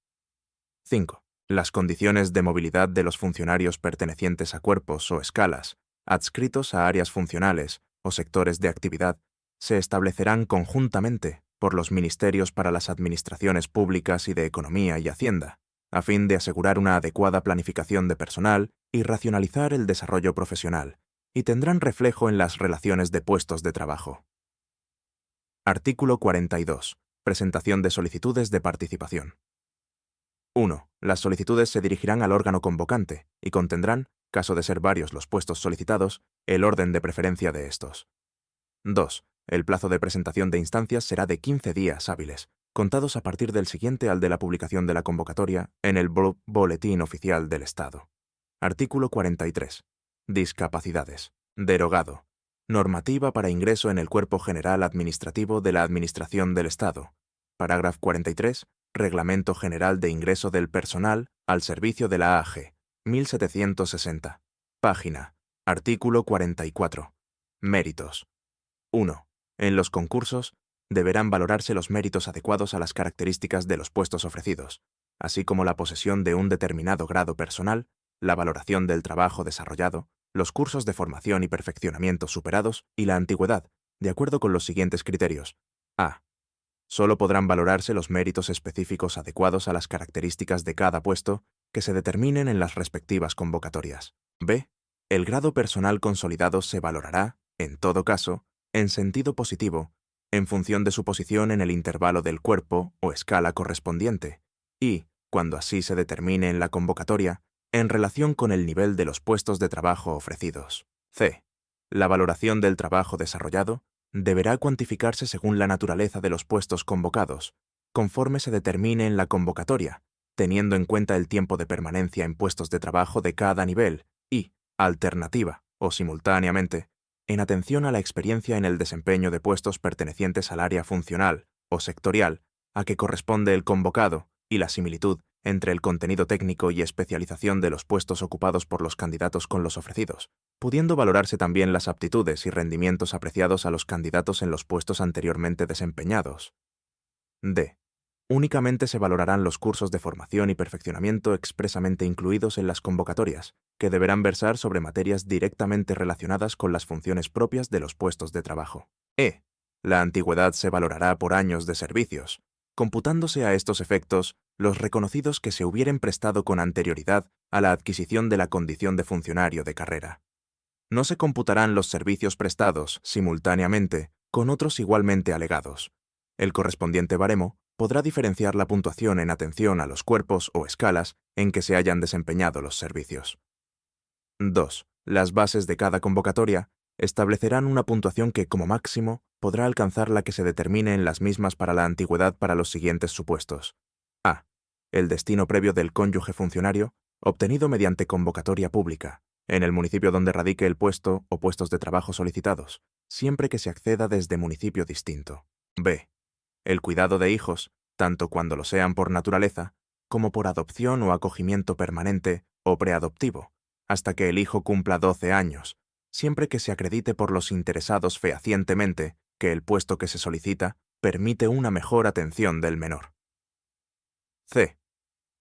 5. Las condiciones de movilidad de los funcionarios pertenecientes a cuerpos o escalas, adscritos a áreas funcionales o sectores de actividad, se establecerán conjuntamente por los Ministerios para las Administraciones Públicas y de Economía y Hacienda, a fin de asegurar una adecuada planificación de personal y racionalizar el desarrollo profesional, y tendrán reflejo en las relaciones de puestos de trabajo. Artículo 42. Presentación de solicitudes de participación. 1. Las solicitudes se dirigirán al órgano convocante y contendrán, caso de ser varios los puestos solicitados, el orden de preferencia de estos. 2. El plazo de presentación de instancias será de 15 días hábiles, contados a partir del siguiente al de la publicación de la convocatoria en el Boletín Oficial del Estado. Artículo 43. Discapacidades. Derogado. Normativa para ingreso en el Cuerpo General Administrativo de la Administración del Estado. Parágrafo 43. Reglamento General de Ingreso del Personal al servicio de la AG. 1760. Página. Artículo 44. Méritos. 1. En los concursos, deberán valorarse los méritos adecuados a las características de los puestos ofrecidos, así como la posesión de un determinado grado personal, la valoración del trabajo desarrollado, los cursos de formación y perfeccionamiento superados y la antigüedad, de acuerdo con los siguientes criterios. A. Solo podrán valorarse los méritos específicos adecuados a las características de cada puesto que se determinen en las respectivas convocatorias. B. El grado personal consolidado se valorará, en todo caso, en sentido positivo, en función de su posición en el intervalo del cuerpo o escala correspondiente, y, cuando así se determine en la convocatoria, en relación con el nivel de los puestos de trabajo ofrecidos. C. La valoración del trabajo desarrollado deberá cuantificarse según la naturaleza de los puestos convocados, conforme se determine en la convocatoria, teniendo en cuenta el tiempo de permanencia en puestos de trabajo de cada nivel y, alternativa o simultáneamente, en atención a la experiencia en el desempeño de puestos pertenecientes al área funcional o sectorial a que corresponde el convocado y la similitud entre el contenido técnico y especialización de los puestos ocupados por los candidatos con los ofrecidos, pudiendo valorarse también las aptitudes y rendimientos apreciados a los candidatos en los puestos anteriormente desempeñados. D. Únicamente se valorarán los cursos de formación y perfeccionamiento expresamente incluidos en las convocatorias, que deberán versar sobre materias directamente relacionadas con las funciones propias de los puestos de trabajo. E. La antigüedad se valorará por años de servicios, computándose a estos efectos los reconocidos que se hubieren prestado con anterioridad a la adquisición de la condición de funcionario de carrera. No se computarán los servicios prestados, simultáneamente, con otros igualmente alegados. El correspondiente baremo podrá diferenciar la puntuación en atención a los cuerpos o escalas en que se hayan desempeñado los servicios. 2. Las bases de cada convocatoria establecerán una puntuación que, como máximo, podrá alcanzar la que se determine en las mismas para la antigüedad para los siguientes supuestos. A. El destino previo del cónyuge funcionario, obtenido mediante convocatoria pública, en el municipio donde radique el puesto o puestos de trabajo solicitados, siempre que se acceda desde municipio distinto. B. El cuidado de hijos, tanto cuando lo sean por naturaleza, como por adopción o acogimiento permanente o preadoptivo, hasta que el hijo cumpla 12 años, siempre que se acredite por los interesados fehacientemente que el puesto que se solicita permite una mejor atención del menor. C.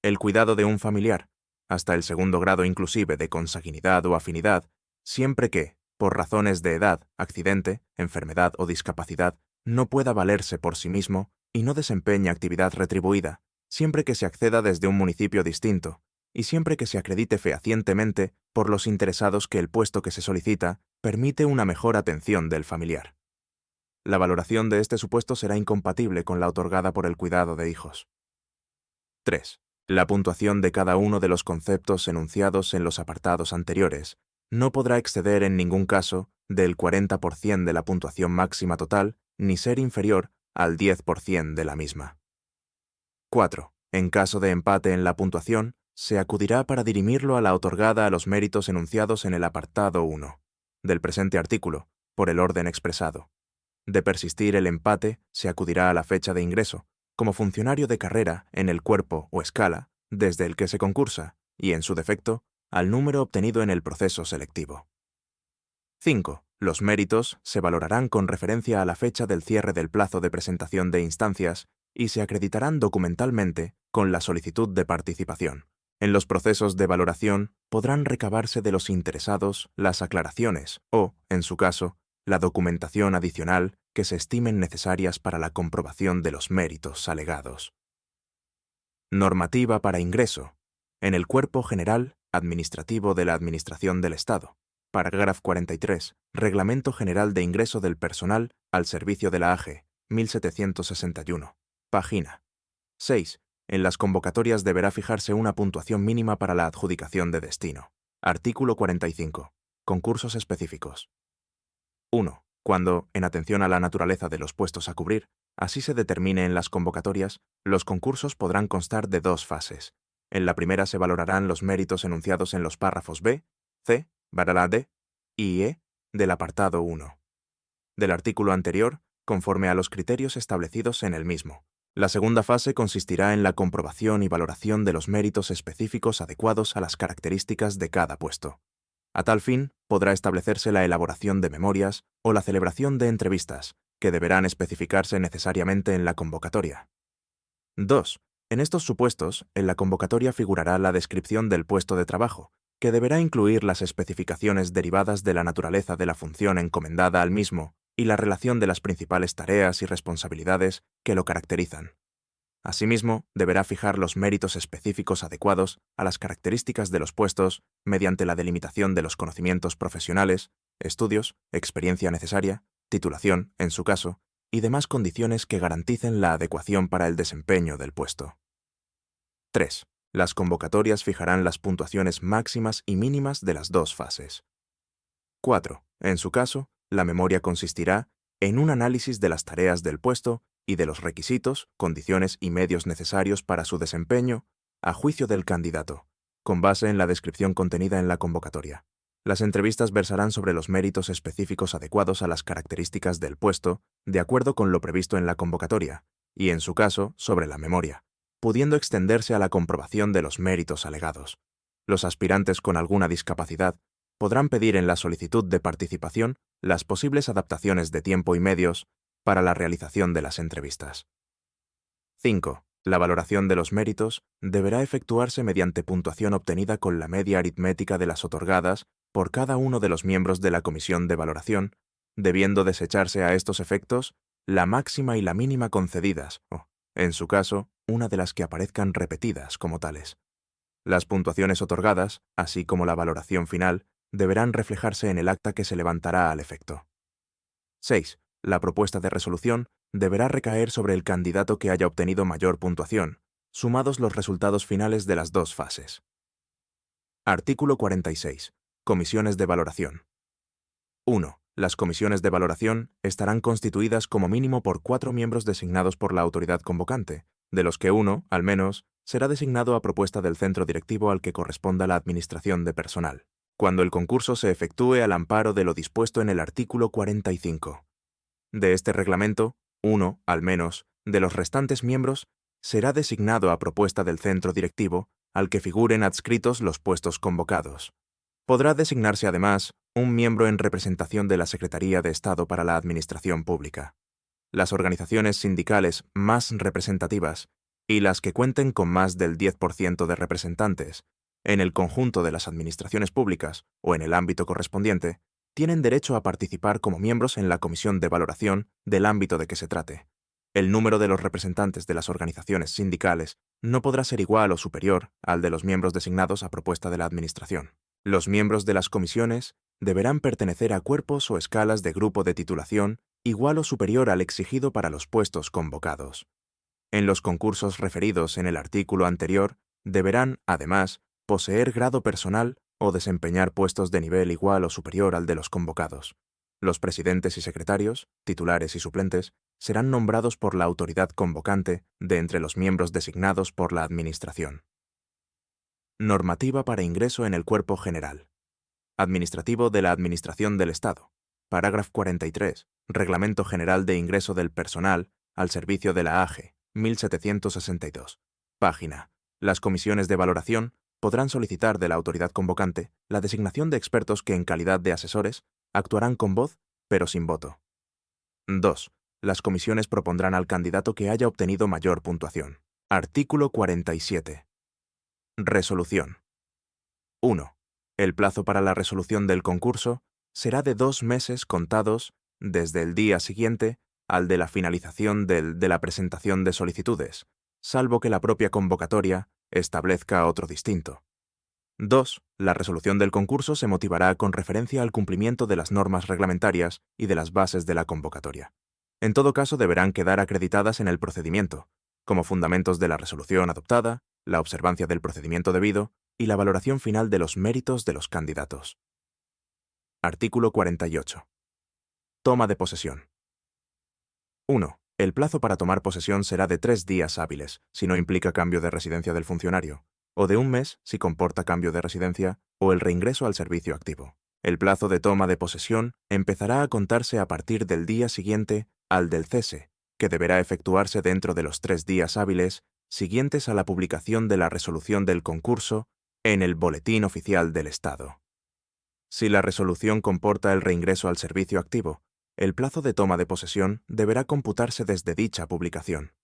El cuidado de un familiar, hasta el segundo grado inclusive de consanguinidad o afinidad, siempre que, por razones de edad, accidente, enfermedad o discapacidad, no pueda valerse por sí mismo y no desempeñe actividad retribuida, siempre que se acceda desde un municipio distinto, y siempre que se acredite fehacientemente por los interesados que el puesto que se solicita permite una mejor atención del familiar. La valoración de este supuesto será incompatible con la otorgada por el cuidado de hijos. 3. La puntuación de cada uno de los conceptos enunciados en los apartados anteriores no podrá exceder en ningún caso del 40% de la puntuación máxima total ni ser inferior al 10% de la misma. 4. En caso de empate en la puntuación, se acudirá para dirimirlo a la otorgada a los méritos enunciados en el apartado 1 del presente artículo, por el orden expresado. De persistir el empate, se acudirá a la fecha de ingreso, como funcionario de carrera en el cuerpo o escala desde el que se concursa, y en su defecto, al número obtenido en el proceso selectivo. 5. Los méritos se valorarán con referencia a la fecha del cierre del plazo de presentación de instancias y se acreditarán documentalmente con la solicitud de participación. En los procesos de valoración podrán recabarse de los interesados las aclaraciones o, en su caso, la documentación adicional que se estimen necesarias para la comprobación de los méritos alegados. Normativa para ingreso. En el Cuerpo General Administrativo de la Administración del Estado. Parágrafo 43. Reglamento General de Ingreso del Personal al Servicio de la AGE, 1761. Página 6. En las convocatorias deberá fijarse una puntuación mínima para la adjudicación de destino. Artículo 45. Concursos específicos. 1. Cuando, en atención a la naturaleza de los puestos a cubrir, así se determine en las convocatorias, los concursos podrán constar de dos fases. En la primera se valorarán los méritos enunciados en los párrafos B, C, barra D y E del apartado 1 del artículo anterior, conforme a los criterios establecidos en el mismo. La segunda fase consistirá en la comprobación y valoración de los méritos específicos adecuados a las características de cada puesto. A tal fin, podrá establecerse la elaboración de memorias o la celebración de entrevistas, que deberán especificarse necesariamente en la convocatoria. 2. En estos supuestos, en la convocatoria figurará la descripción del puesto de trabajo, que deberá incluir las especificaciones derivadas de la naturaleza de la función encomendada al mismo y la relación de las principales tareas y responsabilidades que lo caracterizan. Asimismo, deberá fijar los méritos específicos adecuados a las características de los puestos mediante la delimitación de los conocimientos profesionales, estudios, experiencia necesaria, titulación, en su caso, y demás condiciones que garanticen la adecuación para el desempeño del puesto. 3. Las convocatorias fijarán las puntuaciones máximas y mínimas de las dos fases. 4. En su caso, la memoria consistirá en un análisis de las tareas del puesto y de los requisitos, condiciones y medios necesarios para su desempeño, a juicio del candidato, con base en la descripción contenida en la convocatoria. Las entrevistas versarán sobre los méritos específicos adecuados a las características del puesto, de acuerdo con lo previsto en la convocatoria, y en su caso, sobre la memoria, pudiendo extenderse a la comprobación de los méritos alegados. Los aspirantes con alguna discapacidad podrán pedir en la solicitud de participación las posibles adaptaciones de tiempo y medios para la realización de las entrevistas. 5. La valoración de los méritos deberá efectuarse mediante puntuación obtenida con la media aritmética de las otorgadas por cada uno de los miembros de la comisión de valoración, debiendo desecharse a estos efectos la máxima y la mínima concedidas, o, en su caso, una de las que aparezcan repetidas como tales. Las puntuaciones otorgadas, así como la valoración final, deberán reflejarse en el acta que se levantará al efecto. 6. La propuesta de resolución deberá recaer sobre el candidato que haya obtenido mayor puntuación, sumados los resultados finales de las dos fases. Artículo 46. Comisiones de valoración. 1. Las comisiones de valoración estarán constituidas como mínimo por 4 miembros designados por la autoridad convocante, de los que uno, al menos, será designado a propuesta del centro directivo al que corresponda la administración de personal, cuando el concurso se efectúe al amparo de lo dispuesto en el artículo 45. De este reglamento, uno, al menos, de los restantes miembros será designado a propuesta del centro directivo al que figuren adscritos los puestos convocados. Podrá designarse además un miembro en representación de la Secretaría de Estado para la Administración Pública. Las organizaciones sindicales más representativas y las que cuenten con más del 10% de representantes en el conjunto de las administraciones públicas o en el ámbito correspondiente, tienen derecho a participar como miembros en la comisión de valoración del ámbito de que se trate. El número de los representantes de las organizaciones sindicales no podrá ser igual o superior al de los miembros designados a propuesta de la Administración. Los miembros de las comisiones deberán pertenecer a cuerpos o escalas de grupo de titulación igual o superior al exigido para los puestos convocados. En los concursos referidos en el artículo anterior, deberán, además, poseer grado personal o desempeñar puestos de nivel igual o superior al de los convocados. Los presidentes y secretarios, titulares y suplentes, serán nombrados por la autoridad convocante de entre los miembros designados por la Administración. Normativa para ingreso en el cuerpo general. Administrativo de la Administración del Estado. Parágrafo 43. Reglamento General de Ingreso del Personal al servicio de la AGE, 1762. Página. Las comisiones de valoración podrán solicitar de la autoridad convocante la designación de expertos que en calidad de asesores actuarán con voz, pero sin voto. 2. Las comisiones propondrán al candidato que haya obtenido mayor puntuación. Artículo 47. Resolución. 1. El plazo para la resolución del concurso será de 2 meses contados desde el día siguiente al de la finalización de la presentación de solicitudes, salvo que la propia convocatoria establezca otro distinto. 2. La resolución del concurso se motivará con referencia al cumplimiento de las normas reglamentarias y de las bases de la convocatoria. En todo caso, deberán quedar acreditadas en el procedimiento, como fundamentos de la resolución adoptada, la observancia del procedimiento debido y la valoración final de los méritos de los candidatos. Artículo 48. Toma de posesión. 1. El plazo para tomar posesión será de 3 días hábiles, si no implica cambio de residencia del funcionario, o de 1 mes si comporta cambio de residencia o el reingreso al servicio activo. El plazo de toma de posesión empezará a contarse a partir del día siguiente al del cese, que deberá efectuarse dentro de los 3 días hábiles siguientes a la publicación de la resolución del concurso en el Boletín Oficial del Estado. Si la resolución comporta el reingreso al servicio activo, el plazo de toma de posesión deberá computarse desde dicha publicación.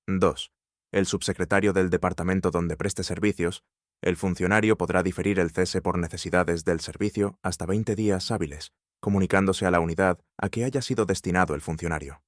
2. El subsecretario del departamento donde preste servicios, el funcionario podrá diferir el cese por necesidades del servicio hasta 20 días hábiles, comunicándose a la unidad a que haya sido destinado el funcionario.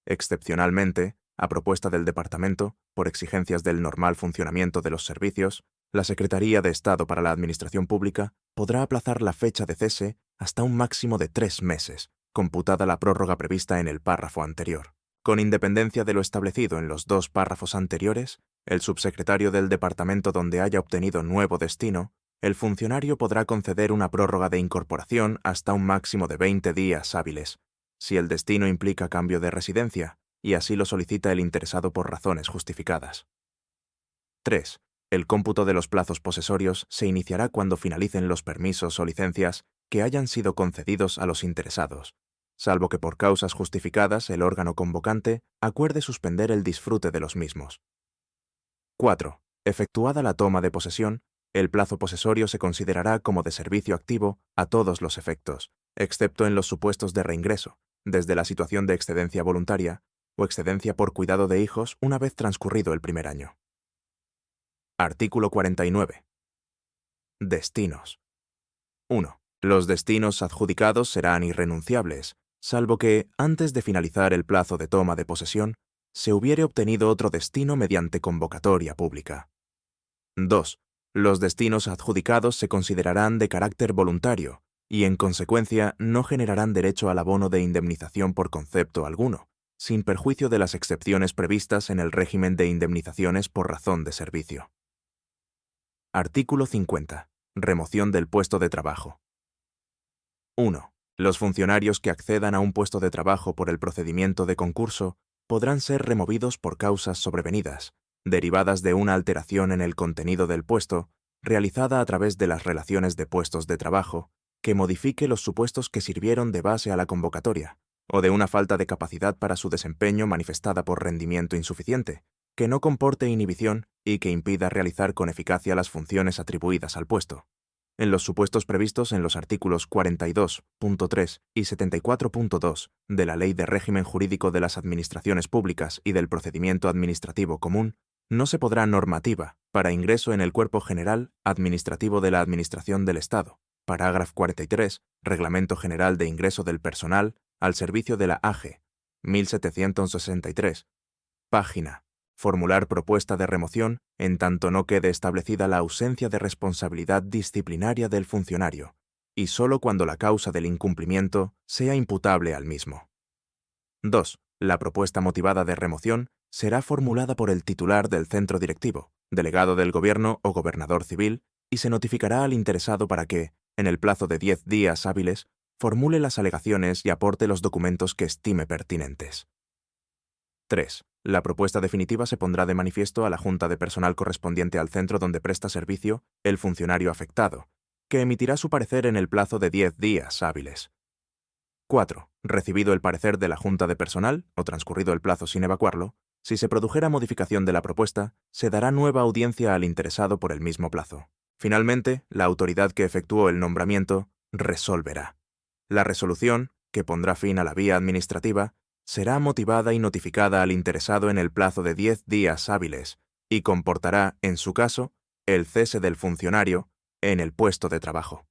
Excepcionalmente, a propuesta del departamento, por exigencias del normal funcionamiento de los servicios, la Secretaría de Estado para la Administración Pública podrá aplazar la fecha de cese hasta un máximo de 3 meses, computada la prórroga prevista en el párrafo anterior. Con independencia de lo establecido en los 2 párrafos anteriores, el subsecretario del departamento donde haya obtenido nuevo destino, el funcionario podrá conceder una prórroga de incorporación hasta un máximo de 20 días hábiles, si el destino implica cambio de residencia, y así lo solicita el interesado por razones justificadas. 3. El cómputo de los plazos posesorios se iniciará cuando finalicen los permisos o licencias que hayan sido concedidos a los interesados, salvo que por causas justificadas el órgano convocante acuerde suspender el disfrute de los mismos. 4. Efectuada la toma de posesión, el plazo posesorio se considerará como de servicio activo a todos los efectos, excepto en los supuestos de reingreso, desde la situación de excedencia voluntaria o excedencia por cuidado de hijos una vez transcurrido el primer año. Artículo 49. Destinos. 1. Los destinos adjudicados serán irrenunciables, salvo que, antes de finalizar el plazo de toma de posesión, se hubiere obtenido otro destino mediante convocatoria pública. 2. Los destinos adjudicados se considerarán de carácter voluntario y, en consecuencia, no generarán derecho al abono de indemnización por concepto alguno, sin perjuicio de las excepciones previstas en el régimen de indemnizaciones por razón de servicio. Artículo 50. Remoción del puesto de trabajo. 1. Los funcionarios que accedan a un puesto de trabajo por el procedimiento de concurso podrán ser removidos por causas sobrevenidas, derivadas de una alteración en el contenido del puesto, realizada a través de las relaciones de puestos de trabajo, que modifique los supuestos que sirvieron de base a la convocatoria, o de una falta de capacidad para su desempeño manifestada por rendimiento insuficiente, que no comporte inhibición y que impida realizar con eficacia las funciones atribuidas al puesto. En los supuestos previstos en los artículos 42.3 y 74.2 de la Ley de Régimen Jurídico de las Administraciones Públicas y del Procedimiento Administrativo Común, no se podrá normativa para ingreso en el Cuerpo General Administrativo de la Administración del Estado. Parágrafo 43. Reglamento General de Ingreso del Personal al servicio de la AGE, 1763. Página. Formular propuesta de remoción en tanto no quede establecida la ausencia de responsabilidad disciplinaria del funcionario, y sólo cuando la causa del incumplimiento sea imputable al mismo. 2. La propuesta motivada de remoción será formulada por el titular del centro directivo, delegado del Gobierno o gobernador civil, y se notificará al interesado para que, en el plazo de 10 días hábiles, formule las alegaciones y aporte los documentos que estime pertinentes. 3. La propuesta definitiva se pondrá de manifiesto a la Junta de Personal correspondiente al centro donde presta servicio el funcionario afectado, que emitirá su parecer en el plazo de 10 días hábiles. 4. Recibido el parecer de la Junta de Personal, o transcurrido el plazo sin evacuarlo, si se produjera modificación de la propuesta, se dará nueva audiencia al interesado por el mismo plazo. Finalmente, la autoridad que efectuó el nombramiento resolverá. La resolución, que pondrá fin a la vía administrativa, será motivada y notificada al interesado en el plazo de 10 días hábiles y comportará, en su caso, el cese del funcionario en el puesto de trabajo.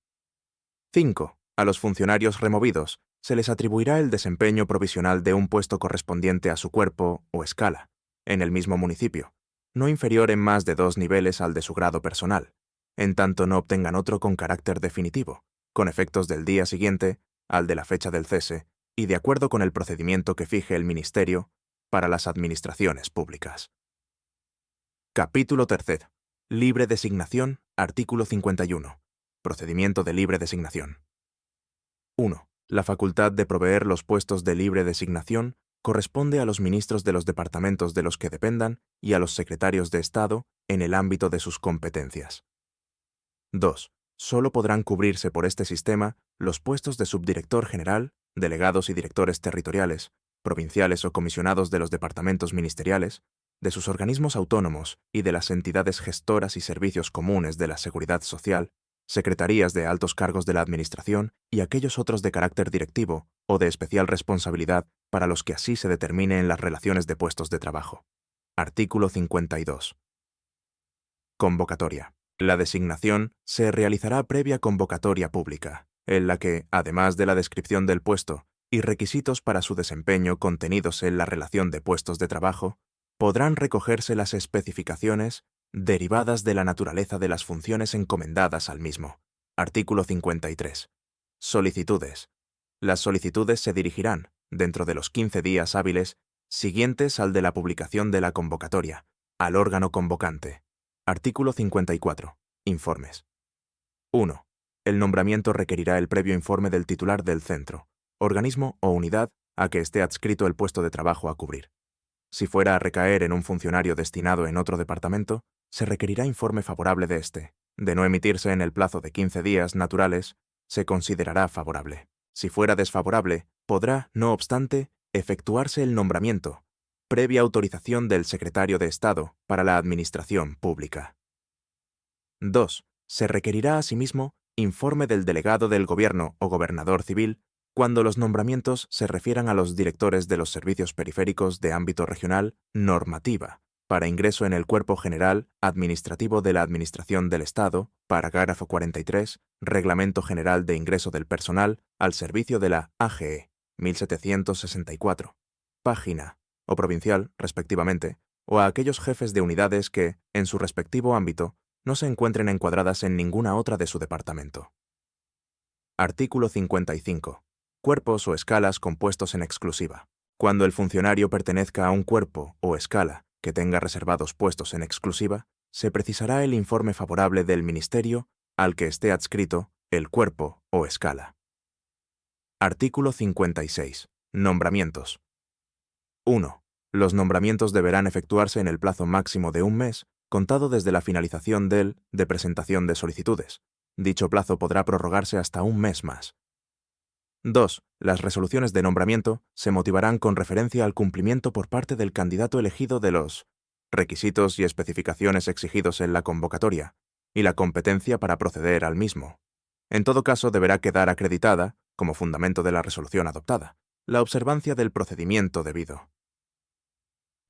5. A los funcionarios removidos se les atribuirá el desempeño provisional de un puesto correspondiente a su cuerpo o escala, en el mismo municipio, no inferior en más de 2 niveles al de su grado personal, en tanto no obtengan otro con carácter definitivo, con efectos del día siguiente al de la fecha del cese y de acuerdo con el procedimiento que fije el Ministerio para las administraciones públicas. Capítulo 3. Libre designación, artículo 51. Procedimiento de libre designación. 1. La facultad de proveer los puestos de libre designación corresponde a los ministros de los departamentos de los que dependan y a los secretarios de Estado en el ámbito de sus competencias. 2. Solo podrán cubrirse por este sistema los puestos de subdirector general, delegados y directores territoriales, provinciales o comisionados de los departamentos ministeriales, de sus organismos autónomos y de las entidades gestoras y servicios comunes de la seguridad social, secretarías de altos cargos de la Administración y aquellos otros de carácter directivo o de especial responsabilidad para los que así se determine en las relaciones de puestos de trabajo. Artículo 52. Convocatoria. La designación se realizará previa convocatoria pública, en la que, además de la descripción del puesto y requisitos para su desempeño contenidos en la relación de puestos de trabajo, podrán recogerse las especificaciones derivadas de la naturaleza de las funciones encomendadas al mismo. Artículo 53. Solicitudes. Las solicitudes se dirigirán, dentro de los 15 días hábiles siguientes al de la publicación de la convocatoria, al órgano convocante. Artículo 54. Informes. 1. El nombramiento requerirá el previo informe del titular del centro, organismo o unidad a que esté adscrito el puesto de trabajo a cubrir. Si fuera a recaer en un funcionario destinado en otro departamento, se requerirá informe favorable de éste. De no emitirse en el plazo de 15 días naturales, se considerará favorable. Si fuera desfavorable, podrá, no obstante, efectuarse el nombramiento, previa autorización del secretario de Estado para la Administración Pública. 2. Se requerirá asimismo informe del delegado del Gobierno o gobernador civil cuando los nombramientos se refieran a los directores de los servicios periféricos de ámbito regional, normativa, para ingreso en el Cuerpo General Administrativo de la Administración del Estado, parágrafo 43, Reglamento General de Ingreso del Personal al servicio de la AGE, 1764, página, o provincial, respectivamente, o a aquellos jefes de unidades que, en su respectivo ámbito, no se encuentren encuadradas en ninguna otra de su departamento. Artículo 55. Cuerpos o escalas compuestos en exclusiva. Cuando el funcionario pertenezca a un cuerpo o escala que tenga reservados puestos en exclusiva, se precisará el informe favorable del Ministerio al que esté adscrito el cuerpo o escala. Artículo 56. Nombramientos. 1. Los nombramientos deberán efectuarse en el plazo máximo de un mes, contado desde la finalización de presentación de solicitudes. Dicho plazo podrá prorrogarse hasta un mes más. 2. Las resoluciones de nombramiento se motivarán con referencia al cumplimiento por parte del candidato elegido de los requisitos y especificaciones exigidos en la convocatoria y la competencia para proceder al mismo. En todo caso, deberá quedar acreditada, como fundamento de la resolución adoptada, la observancia del procedimiento debido.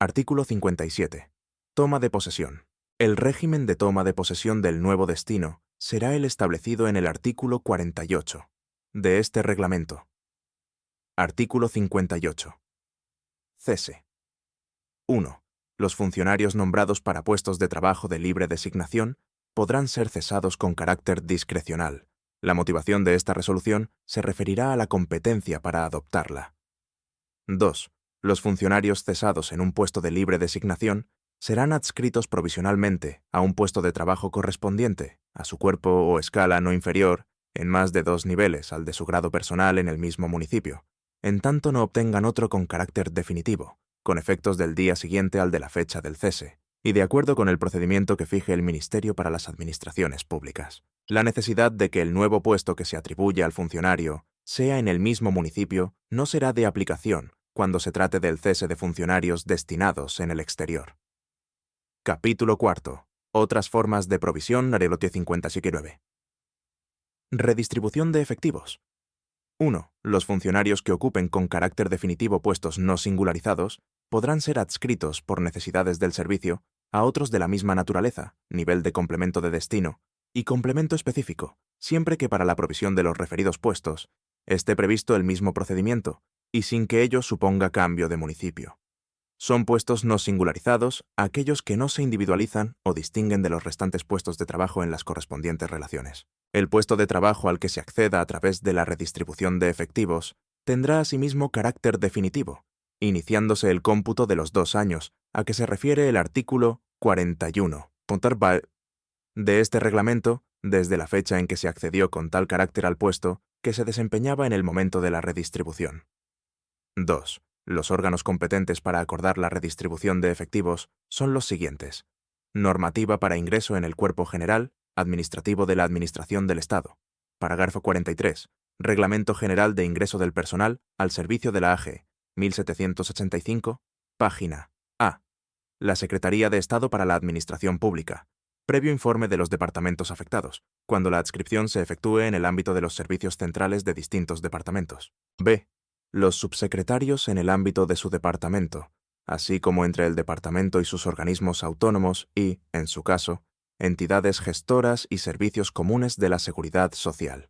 Artículo 57. Toma de posesión. El régimen de toma de posesión del nuevo destino será el establecido en el artículo 48 de este reglamento. Artículo 58. Cese. 1. Los funcionarios nombrados para puestos de trabajo de libre designación podrán ser cesados con carácter discrecional. La motivación de esta resolución se referirá a la competencia para adoptarla. 2. Los funcionarios cesados en un puesto de libre designación serán adscritos provisionalmente a un puesto de trabajo correspondiente a su cuerpo o escala no inferior en más de 2 niveles al de su grado personal en el mismo municipio, en tanto no obtengan otro con carácter definitivo, con efectos del día siguiente al de la fecha del cese, y de acuerdo con el procedimiento que fije el Ministerio para las Administraciones Públicas. La necesidad de que el nuevo puesto que se atribuye al funcionario sea en el mismo municipio no será de aplicación cuando se trate del cese de funcionarios destinados en el exterior. Capítulo 4. Otras formas de provisión, artículo 59. Redistribución de efectivos. 1. Los funcionarios que ocupen con carácter definitivo puestos no singularizados podrán ser adscritos por necesidades del servicio a otros de la misma naturaleza, nivel de complemento de destino y complemento específico, siempre que para la provisión de los referidos puestos esté previsto el mismo procedimiento y sin que ello suponga cambio de municipio. Son puestos no singularizados aquellos que no se individualizan o distinguen de los restantes puestos de trabajo en las correspondientes relaciones. El puesto de trabajo al que se acceda a través de la redistribución de efectivos tendrá asimismo carácter definitivo, iniciándose el cómputo de los 2 años a que se refiere el artículo 41 de este reglamento, desde la fecha en que se accedió con tal carácter al puesto que se desempeñaba en el momento de la redistribución. 2. Los órganos competentes para acordar la redistribución de efectivos son los siguientes: Normativa para ingreso en el Cuerpo General Administrativo de la Administración del Estado. Parágrafo 43. Reglamento General de Ingreso del Personal al Servicio de la AG, 1785, página A. La Secretaría de Estado para la Administración Pública, previo informe de los departamentos afectados, cuando la adscripción se efectúe en el ámbito de los servicios centrales de distintos departamentos. B. Los subsecretarios en el ámbito de su departamento, así como entre el departamento y sus organismos autónomos y, en su caso, entidades gestoras y servicios comunes de la seguridad social.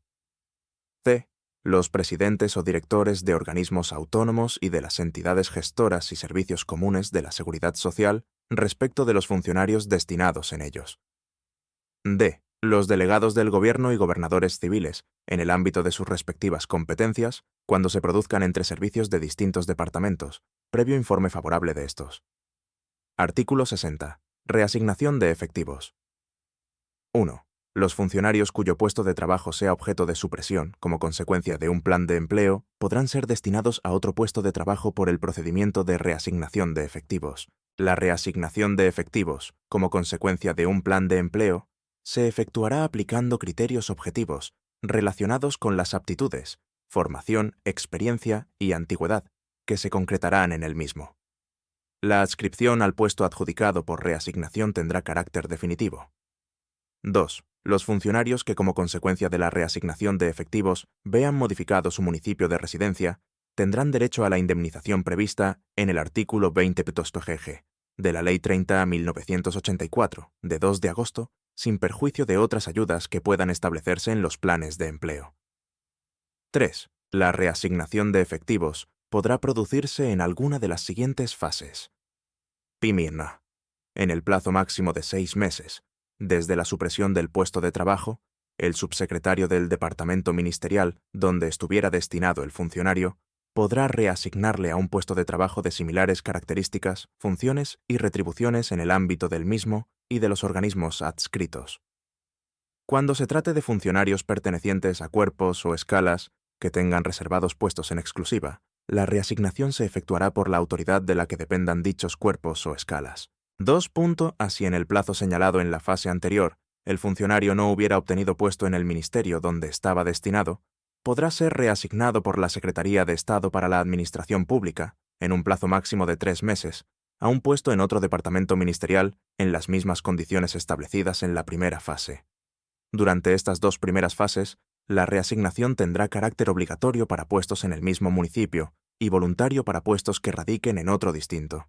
C. Los presidentes o directores de organismos autónomos y de las entidades gestoras y servicios comunes de la seguridad social respecto de los funcionarios destinados en ellos. D. Los delegados del Gobierno y gobernadores civiles, en el ámbito de sus respectivas competencias, cuando se produzcan entre servicios de distintos departamentos, previo informe favorable de estos. Artículo 60. Reasignación de efectivos. 1. Los funcionarios cuyo puesto de trabajo sea objeto de supresión como consecuencia de un plan de empleo podrán ser destinados a otro puesto de trabajo por el procedimiento de reasignación de efectivos. La reasignación de efectivos, como consecuencia de un plan de empleo, se efectuará aplicando criterios objetivos relacionados con las aptitudes, formación, experiencia y antigüedad, que se concretarán en el mismo. La adscripción al puesto adjudicado por reasignación tendrá carácter definitivo. 2. Los funcionarios que como consecuencia de la reasignación de efectivos vean modificado su municipio de residencia tendrán derecho a la indemnización prevista en el artículo 20 GG de la Ley 30/1984, de 2 de agosto, sin perjuicio de otras ayudas que puedan establecerse en los planes de empleo. 3. La reasignación de efectivos podrá producirse en alguna de las siguientes fases. Primera. En el plazo máximo de 6 meses, desde la supresión del puesto de trabajo, el subsecretario del departamento ministerial donde estuviera destinado el funcionario podrá reasignarle a un puesto de trabajo de similares características, funciones y retribuciones en el ámbito del mismo y de los organismos adscritos. Cuando se trate de funcionarios pertenecientes a cuerpos o escalas que tengan reservados puestos en exclusiva, la reasignación se efectuará por la autoridad de la que dependan dichos cuerpos o escalas. 2. Así en el plazo señalado en la fase anterior, el funcionario no hubiera obtenido puesto en el ministerio donde estaba destinado, podrá ser reasignado por la Secretaría de Estado para la Administración Pública, en un plazo máximo de 3 meses, a un puesto en otro departamento ministerial en las mismas condiciones establecidas en la primera fase. Durante estas 2 primeras fases, la reasignación tendrá carácter obligatorio para puestos en el mismo municipio y voluntario para puestos que radiquen en otro distinto.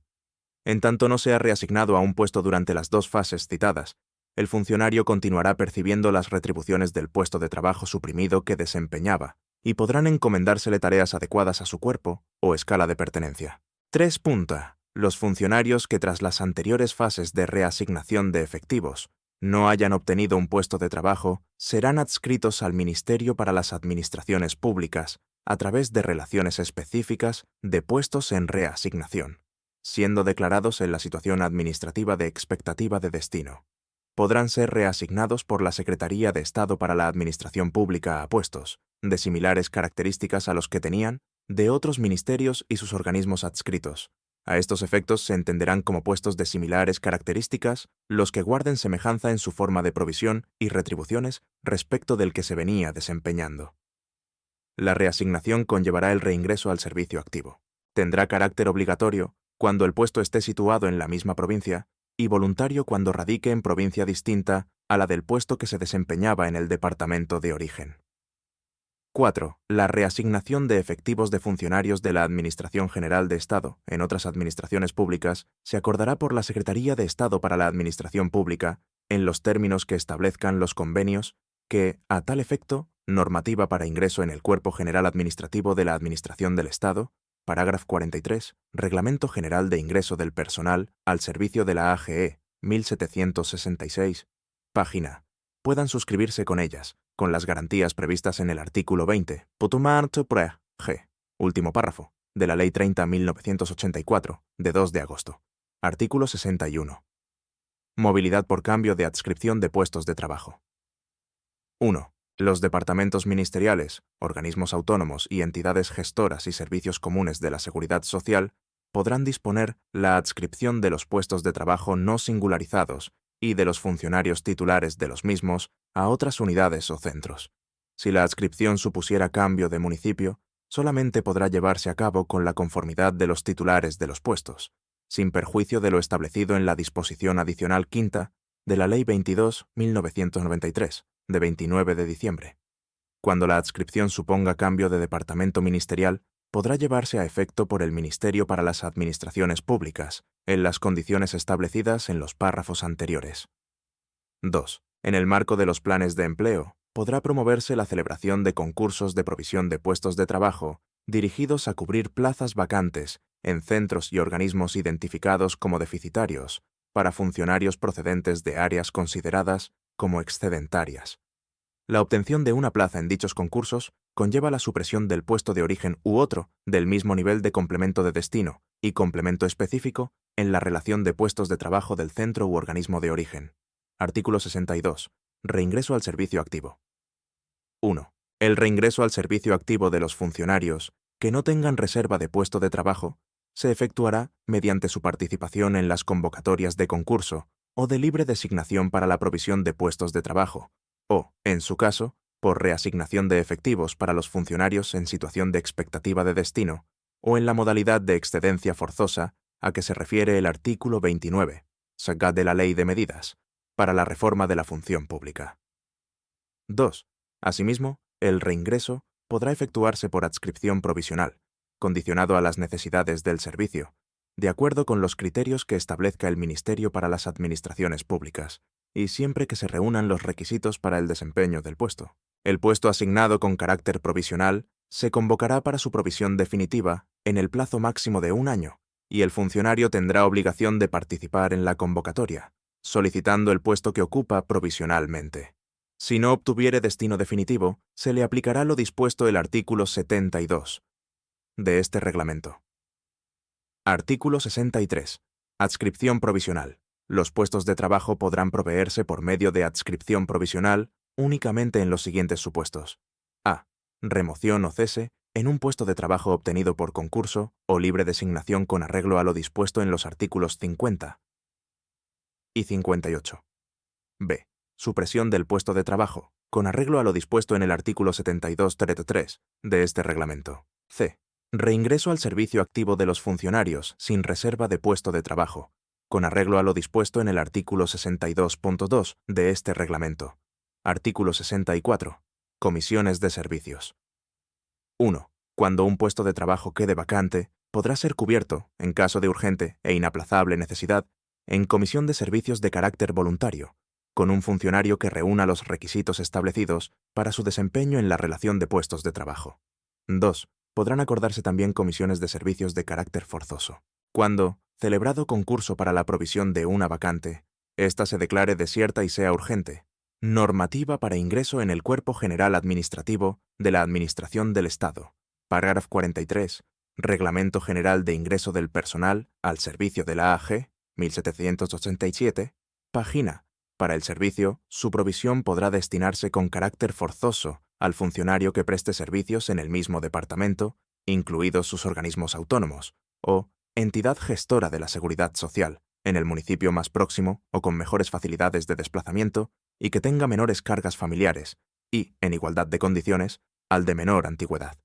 En tanto no sea reasignado a un puesto durante las 2 fases citadas, el funcionario continuará percibiendo las retribuciones del puesto de trabajo suprimido que desempeñaba, y podrán encomendársele tareas adecuadas a su cuerpo o escala de pertenencia. 3. Los funcionarios que tras las anteriores fases de reasignación de efectivos no hayan obtenido un puesto de trabajo serán adscritos al Ministerio para las Administraciones Públicas a través de relaciones específicas de puestos en reasignación. siendo declarados en la situación administrativa de expectativa de destino. Podrán ser reasignados por la Secretaría de Estado para la Administración Pública a puestos, de similares características a los que tenían, de otros ministerios y sus organismos adscritos. A estos efectos se entenderán como puestos de similares características los que guarden semejanza en su forma de provisión y retribuciones respecto del que se venía desempeñando. La reasignación conllevará el reingreso al servicio activo. Tendrá carácter obligatorio cuando el puesto esté situado en la misma provincia y voluntario cuando radique en provincia distinta a la del puesto que se desempeñaba en el departamento de origen. 4. La reasignación de efectivos de funcionarios de la Administración General de Estado en otras administraciones públicas se acordará por la Secretaría de Estado para la Administración Pública en los términos que establezcan los convenios que, a tal efecto, normativa para ingreso en el Cuerpo General Administrativo de la Administración del Estado, parágrafo 43, Reglamento General de Ingreso del Personal al Servicio de la AGE, 1766, página, puedan suscribirse con ellas, con las garantías previstas en el artículo 20, G, último párrafo, de la Ley 30.1984, de 2 de agosto. Artículo 61. Movilidad por cambio de adscripción de puestos de trabajo. 1. Los departamentos ministeriales, organismos autónomos y entidades gestoras y servicios comunes de la Seguridad Social podrán disponer la adscripción de los puestos de trabajo no singularizados y de los funcionarios titulares de los mismos a otras unidades o centros. Si la adscripción supusiera cambio de municipio, solamente podrá llevarse a cabo con la conformidad de los titulares de los puestos, sin perjuicio de lo establecido en la disposición adicional quinta de la Ley 22.1993, de 29 de diciembre. Cuando la adscripción suponga cambio de departamento ministerial, podrá llevarse a efecto por el Ministerio para las Administraciones Públicas, en las condiciones establecidas en los párrafos anteriores. 2. En el marco de los planes de empleo, podrá promoverse la celebración de concursos de provisión de puestos de trabajo dirigidos a cubrir plazas vacantes en centros y organismos identificados como deficitarios para funcionarios procedentes de áreas consideradas como excedentarias. La obtención de una plaza en dichos concursos conlleva la supresión del puesto de origen u otro del mismo nivel de complemento de destino y complemento específico en la relación de puestos de trabajo del centro u organismo de origen. Artículo 62. Reingreso al servicio activo. 1. El reingreso al servicio activo de los funcionarios que no tengan reserva de puesto de trabajo se efectuará mediante su participación en las convocatorias de concurso o de libre designación para la provisión de puestos de trabajo, o, en su caso, por reasignación de efectivos para los funcionarios en situación de expectativa de destino, o en la modalidad de excedencia forzosa a que se refiere el artículo 29, sacad de la Ley de Medidas, para la reforma de la función pública. 2. Asimismo, el reingreso podrá efectuarse por adscripción provisional, condicionado a las necesidades del servicio, de acuerdo con los criterios que establezca el Ministerio para las Administraciones Públicas, y siempre que se reúnan los requisitos para el desempeño del puesto. El puesto asignado con carácter provisional se convocará para su provisión definitiva en el plazo máximo de 1 año, y el funcionario tendrá obligación de participar en la convocatoria, solicitando el puesto que ocupa provisionalmente. Si no obtuviere destino definitivo, se le aplicará lo dispuesto el artículo 72 de este reglamento. Artículo 63. Adscripción provisional. Los puestos de trabajo podrán proveerse por medio de adscripción provisional únicamente en los siguientes supuestos. A. Remoción o cese en un puesto de trabajo obtenido por concurso o libre designación con arreglo a lo dispuesto en los artículos 50 y 58. B. Supresión del puesto de trabajo, con arreglo a lo dispuesto en el artículo 72-3 de este reglamento. C. Reingreso al servicio activo de los funcionarios sin reserva de puesto de trabajo, con arreglo a lo dispuesto en el artículo 62.2 de este reglamento. Artículo 64. Comisiones de servicios. 1. Cuando un puesto de trabajo quede vacante, podrá ser cubierto, en caso de urgente e inaplazable necesidad, en comisión de servicios de carácter voluntario, con un funcionario que reúna los requisitos establecidos para su desempeño en la relación de puestos de trabajo. 2. Podrán acordarse también comisiones de servicios de carácter forzoso, cuando, celebrado concurso para la provisión de una vacante, ésta se declare desierta y sea urgente. Normativa para ingreso en el Cuerpo General Administrativo de la Administración del Estado. Parágrafo 43. Reglamento General de Ingreso del Personal al Servicio de la AG, 1787, página. Para el servicio, su provisión podrá destinarse con carácter forzoso al funcionario que preste servicios en el mismo departamento, incluidos sus organismos autónomos, o entidad gestora de la seguridad social, en el municipio más próximo o con mejores facilidades de desplazamiento y que tenga menores cargas familiares, y, en igualdad de condiciones, al de menor antigüedad.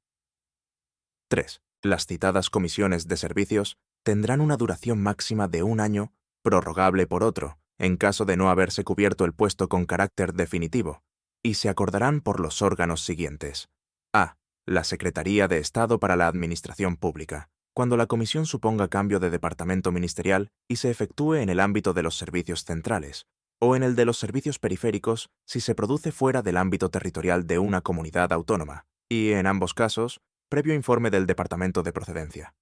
3. Las citadas comisiones de servicios tendrán una duración máxima de 1 año, prorrogable por otro, en caso de no haberse cubierto el puesto con carácter definitivo, y se acordarán por los órganos siguientes. A. La Secretaría de Estado para la Administración Pública, cuando la comisión suponga cambio de departamento ministerial y se efectúe en el ámbito de los servicios centrales, o en el de los servicios periféricos si se produce fuera del ámbito territorial de una comunidad autónoma, y, en ambos casos, previo informe del departamento de procedencia.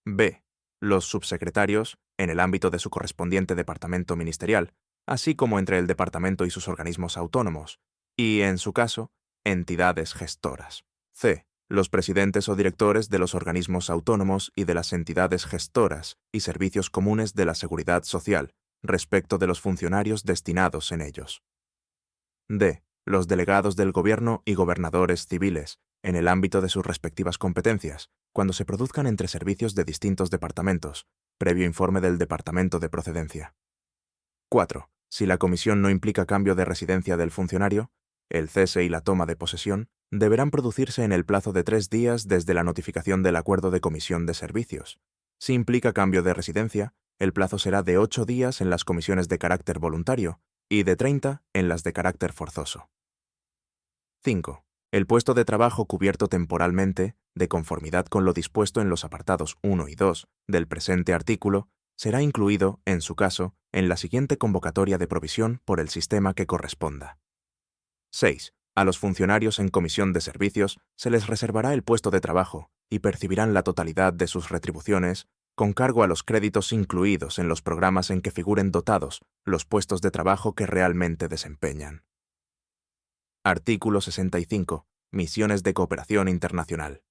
B. Los subsecretarios, en el ámbito de su correspondiente departamento ministerial, así como entre el departamento y sus organismos autónomos, y, en su caso, entidades gestoras. C. Los presidentes o directores de los organismos autónomos y de las entidades gestoras y servicios comunes de la seguridad social, respecto de los funcionarios destinados en ellos. D. Los delegados del gobierno y gobernadores civiles, en el ámbito de sus respectivas competencias, cuando se produzcan entre servicios de distintos departamentos, previo informe del departamento de procedencia. 4. Si la comisión no implica cambio de residencia del funcionario, el cese y la toma de posesión deberán producirse en el plazo de 3 días desde la notificación del acuerdo de comisión de servicios. Si implica cambio de residencia, el plazo será de 8 días en las comisiones de carácter voluntario y de 30 en las de carácter forzoso. 5. El puesto de trabajo cubierto temporalmente, de conformidad con lo dispuesto en los apartados 1 y 2 del presente artículo, será incluido, en su caso, en la siguiente convocatoria de provisión por el sistema que corresponda. 6. A los funcionarios en comisión de servicios se les reservará el puesto de trabajo y percibirán la totalidad de sus retribuciones con cargo a los créditos incluidos en los programas en que figuren dotados los puestos de trabajo que realmente desempeñan. Artículo 65. Misiones de cooperación internacional.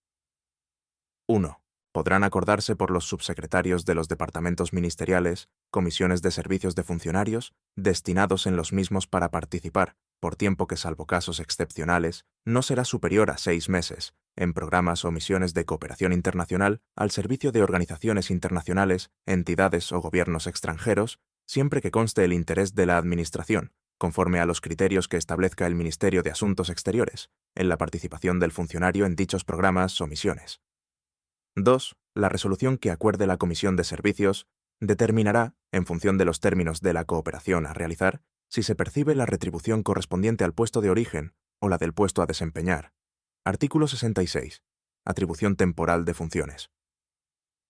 1. Podrán acordarse por los subsecretarios de los departamentos ministeriales comisiones de servicios de funcionarios destinados en los mismos para participar, por tiempo que salvo casos excepcionales, no será superior a 6 meses, en programas o misiones de cooperación internacional al servicio de organizaciones internacionales, entidades o gobiernos extranjeros, siempre que conste el interés de la Administración, conforme a los criterios que establezca el Ministerio de Asuntos Exteriores, en la participación del funcionario en dichos programas o misiones. 2. La resolución que acuerde la Comisión de Servicios determinará, en función de los términos de la cooperación a realizar, si se percibe la retribución correspondiente al puesto de origen o la del puesto a desempeñar. Artículo 66. Atribución temporal de funciones.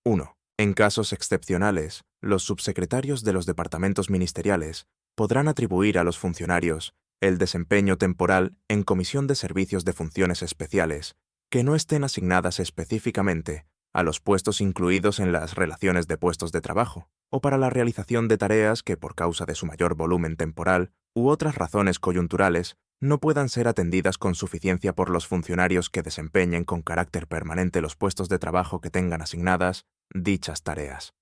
1. En casos excepcionales, los subsecretarios de los departamentos ministeriales podrán atribuir a los funcionarios el desempeño temporal en comisión de servicios de funciones especiales que no estén asignadas específicamente a los puestos incluidos en las relaciones de puestos de trabajo, o para la realización de tareas que por causa de su mayor volumen temporal u otras razones coyunturales no puedan ser atendidas con suficiencia por los funcionarios que desempeñen con carácter permanente los puestos de trabajo que tengan asignadas dichas tareas.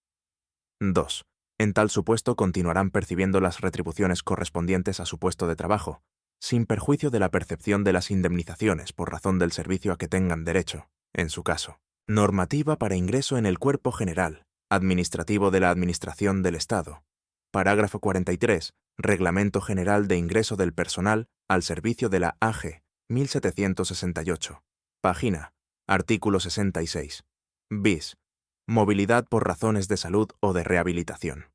2. En tal supuesto continuarán percibiendo las retribuciones correspondientes a su puesto de trabajo, sin perjuicio de la percepción de las indemnizaciones por razón del servicio a que tengan derecho, en su caso. Normativa para ingreso en el Cuerpo General, Administrativo de la Administración del Estado. Parágrafo 43. Reglamento General de Ingreso del Personal al Servicio de la AG, 1768. Página. Artículo 66. Bis. Movilidad por razones de salud o de rehabilitación.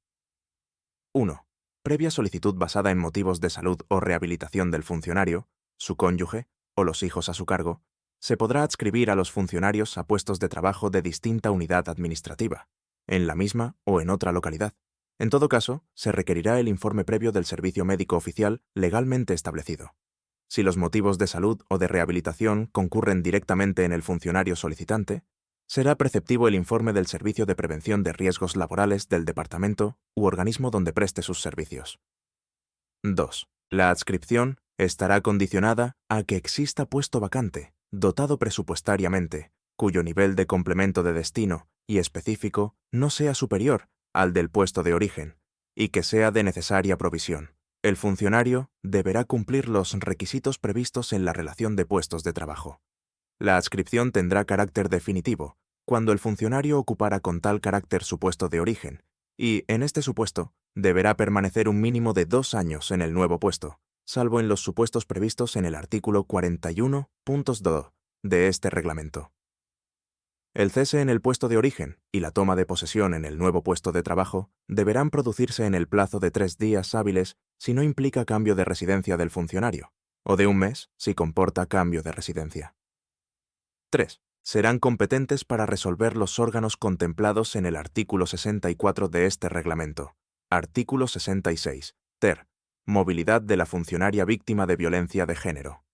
1. Previa solicitud basada en motivos de salud o rehabilitación del funcionario, su cónyuge o los hijos a su cargo, se podrá adscribir a los funcionarios a puestos de trabajo de distinta unidad administrativa, en la misma o en otra localidad. En todo caso, se requerirá el informe previo del servicio médico oficial legalmente establecido. Si los motivos de salud o de rehabilitación concurren directamente en el funcionario solicitante, será preceptivo el informe del Servicio de Prevención de Riesgos Laborales del departamento u organismo donde preste sus servicios. 2. La adscripción estará condicionada a que exista puesto vacante, dotado presupuestariamente, cuyo nivel de complemento de destino y específico no sea superior al del puesto de origen, y que sea de necesaria provisión. El funcionario deberá cumplir los requisitos previstos en la relación de puestos de trabajo. La adscripción tendrá carácter definitivo cuando el funcionario ocupara con tal carácter su puesto de origen, y, en este supuesto, deberá permanecer un mínimo de 2 años en el nuevo puesto, salvo en los supuestos previstos en el artículo 41.2 de este reglamento. El cese en el puesto de origen y la toma de posesión en el nuevo puesto de trabajo deberán producirse en el plazo de 3 días hábiles si no implica cambio de residencia del funcionario, o de un mes si comporta cambio de residencia. 3. Serán competentes para resolver los órganos contemplados en el artículo 64 de este reglamento. Artículo 66. Ter. Movilidad de la funcionaria víctima de violencia de género.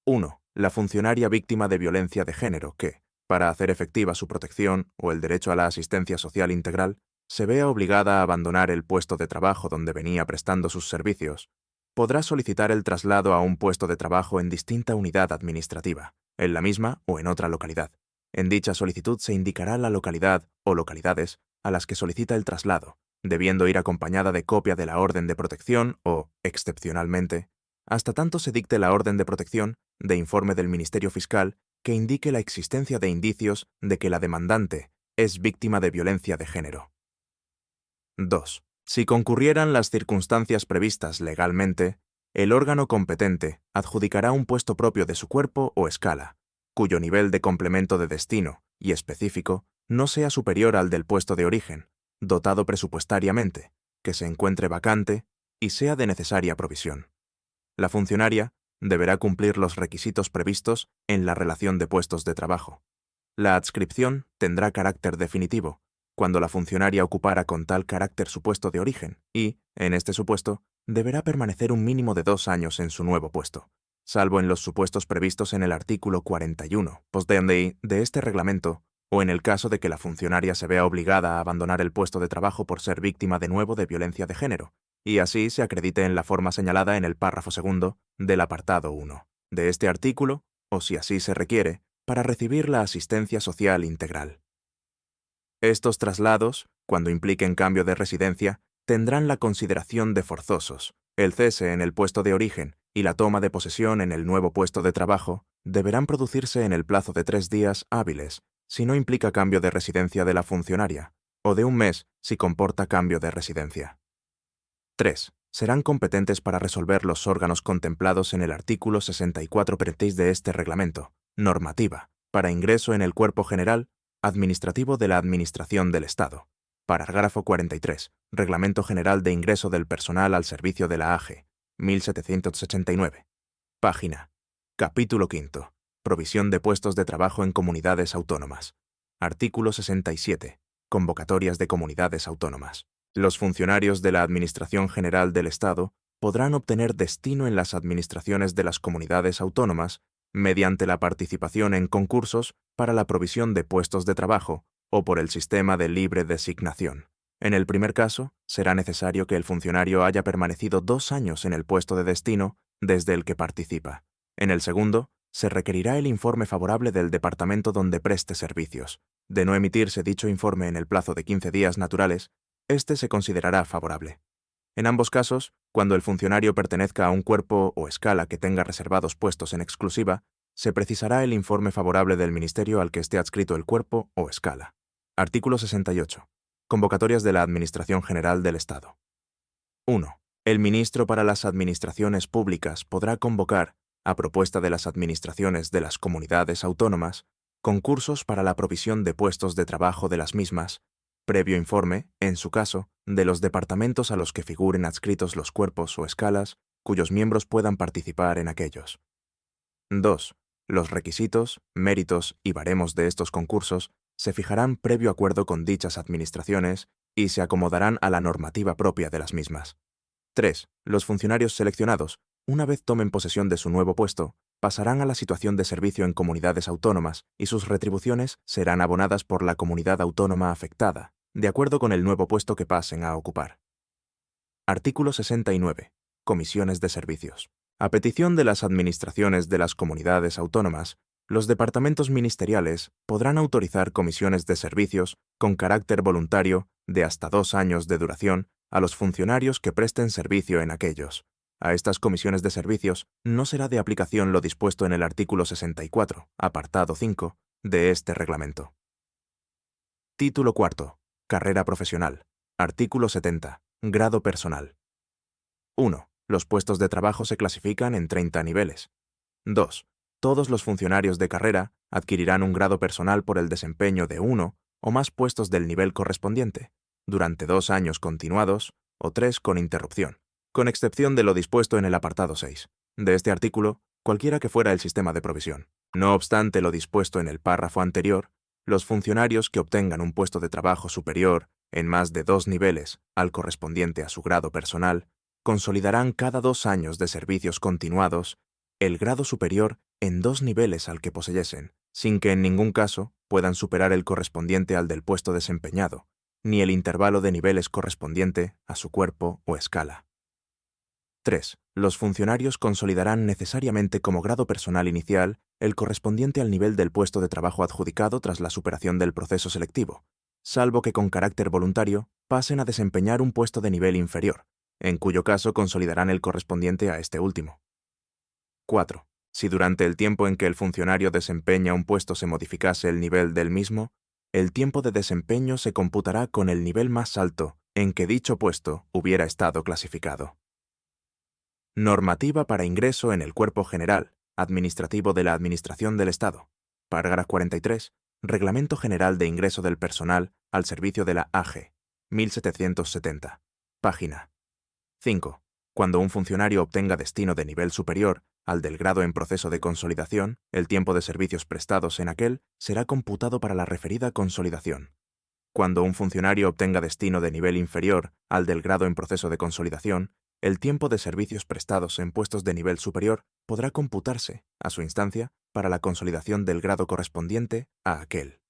1. La funcionaria víctima de violencia de género que, para hacer efectiva su protección o el derecho a la asistencia social integral, se vea obligada a abandonar el puesto de trabajo donde venía prestando sus servicios, podrá solicitar el traslado a un puesto de trabajo en distinta unidad administrativa, en la misma o en otra localidad. En dicha solicitud se indicará la localidad o localidades a las que solicita el traslado, debiendo ir acompañada de copia de la orden de protección o, excepcionalmente, hasta tanto se dicte la orden de protección, de informe del Ministerio Fiscal que indique la existencia de indicios de que la demandante es víctima de violencia de género. 2. Si concurrieran las circunstancias previstas legalmente, el órgano competente adjudicará un puesto propio de su cuerpo o escala, cuyo nivel de complemento de destino y específico no sea superior al del puesto de origen, dotado presupuestariamente, que se encuentre vacante y sea de necesaria provisión. La funcionaria deberá cumplir los requisitos previstos en la relación de puestos de trabajo. La adscripción tendrá carácter definitivo cuando la funcionaria ocupara con tal carácter su puesto de origen y, en este supuesto, deberá permanecer un mínimo de 2 años en su nuevo puesto, salvo en los supuestos previstos en el artículo 41 postdei de este reglamento o en el caso de que la funcionaria se vea obligada a abandonar el puesto de trabajo por ser víctima de nuevo de violencia de género, y así se acredite en la forma señalada en el párrafo segundo del apartado 1 de este artículo, o si así se requiere, para recibir la asistencia social integral. Estos traslados, cuando impliquen cambio de residencia, tendrán la consideración de forzosos. El cese en el puesto de origen y la toma de posesión en el nuevo puesto de trabajo deberán producirse en el plazo de 3 días hábiles, si no implica cambio de residencia de la funcionaria, o de un mes si comporta cambio de residencia. 3. Serán competentes para resolver los órganos contemplados en el artículo 64 pretis de este reglamento, normativa, para ingreso en el cuerpo general administrativo de la Administración del Estado. Parágrafo 43. Reglamento General de Ingreso del Personal al Servicio de la AGE, 1789. Página. Capítulo 5. Provisión de puestos de trabajo en comunidades autónomas. Artículo 67. Convocatorias de comunidades autónomas. Los funcionarios de la Administración General del Estado podrán obtener destino en las administraciones de las comunidades autónomas mediante la participación en concursos para la provisión de puestos de trabajo o por el sistema de libre designación. En el primer caso, será necesario que el funcionario haya permanecido 2 años en el puesto de destino desde el que participa. En el segundo, se requerirá el informe favorable del departamento donde preste servicios. De no emitirse dicho informe en el plazo de 15 días naturales, este se considerará favorable. En ambos casos, cuando el funcionario pertenezca a un cuerpo o escala que tenga reservados puestos en exclusiva, se precisará el informe favorable del ministerio al que esté adscrito el cuerpo o escala. Artículo 68. Convocatorias de la Administración General del Estado. 1. El ministro para las administraciones públicas podrá convocar, a propuesta de las administraciones de las comunidades autónomas, concursos para la provisión de puestos de trabajo de las mismas, previo informe, en su caso, de los departamentos a los que figuren adscritos los cuerpos o escalas cuyos miembros puedan participar en aquellos. 2. Los requisitos, méritos y baremos de estos concursos se fijarán previo acuerdo con dichas administraciones y se acomodarán a la normativa propia de las mismas. 3. Los funcionarios seleccionados, una vez tomen posesión de su nuevo puesto, pasarán a la situación de servicio en comunidades autónomas y sus retribuciones serán abonadas por la comunidad autónoma afectada, de acuerdo con el nuevo puesto que pasen a ocupar. Artículo 69. Comisiones de servicios. A petición de las administraciones de las comunidades autónomas, Los departamentos ministeriales podrán autorizar comisiones de servicios con carácter voluntario de hasta 2 años de duración a los funcionarios que presten servicio en aquellos. A estas comisiones de servicios no será de aplicación lo dispuesto en el artículo 64, apartado 5, de este reglamento. Título cuarto. Carrera profesional. Artículo 70. Grado personal. 1. Los puestos de trabajo se clasifican en 30 niveles. 2. Todos los funcionarios de carrera adquirirán un grado personal por el desempeño de uno o más puestos del nivel correspondiente, durante 2 años continuados o 3 con interrupción, con excepción de lo dispuesto en el apartado 6 de este artículo, cualquiera que fuera el sistema de provisión. No obstante lo dispuesto en el párrafo anterior, los funcionarios que obtengan un puesto de trabajo superior en más de 2 niveles al correspondiente a su grado personal, consolidarán cada 2 años de servicios continuados el grado superior en 2 niveles al que poseyesen, sin que en ningún caso puedan superar el correspondiente al del puesto desempeñado, ni el intervalo de niveles correspondiente a su cuerpo o escala. 3. Los funcionarios consolidarán necesariamente como grado personal inicial el correspondiente al nivel del puesto de trabajo adjudicado tras la superación del proceso selectivo, salvo que con carácter voluntario pasen a desempeñar un puesto de nivel inferior, en cuyo caso consolidarán el correspondiente a este último. 4. Si durante el tiempo en que el funcionario desempeña un puesto se modificase el nivel del mismo, el tiempo de desempeño se computará con el nivel más alto en que dicho puesto hubiera estado clasificado. Normativa para ingreso en el Cuerpo General Administrativo de la Administración del Estado. Parágrafo 43. Reglamento General de Ingreso del Personal al servicio de la AG. 1770. Página 5. Cuando un funcionario obtenga destino de nivel superior al del grado en proceso de consolidación, el tiempo de servicios prestados en aquel será computado para la referida consolidación. Cuando un funcionario obtenga destino de nivel inferior al del grado en proceso de consolidación, el tiempo de servicios prestados en puestos de nivel superior podrá computarse, a su instancia, para la consolidación del grado correspondiente a aquel.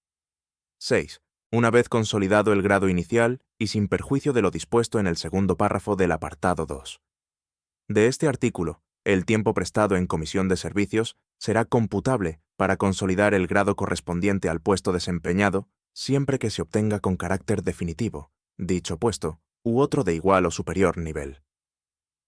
6. Una vez consolidado el grado inicial y sin perjuicio de lo dispuesto en el segundo párrafo del apartado 2. De este artículo, el tiempo prestado en comisión de servicios será computable para consolidar el grado correspondiente al puesto desempeñado siempre que se obtenga con carácter definitivo dicho puesto u otro de igual o superior nivel.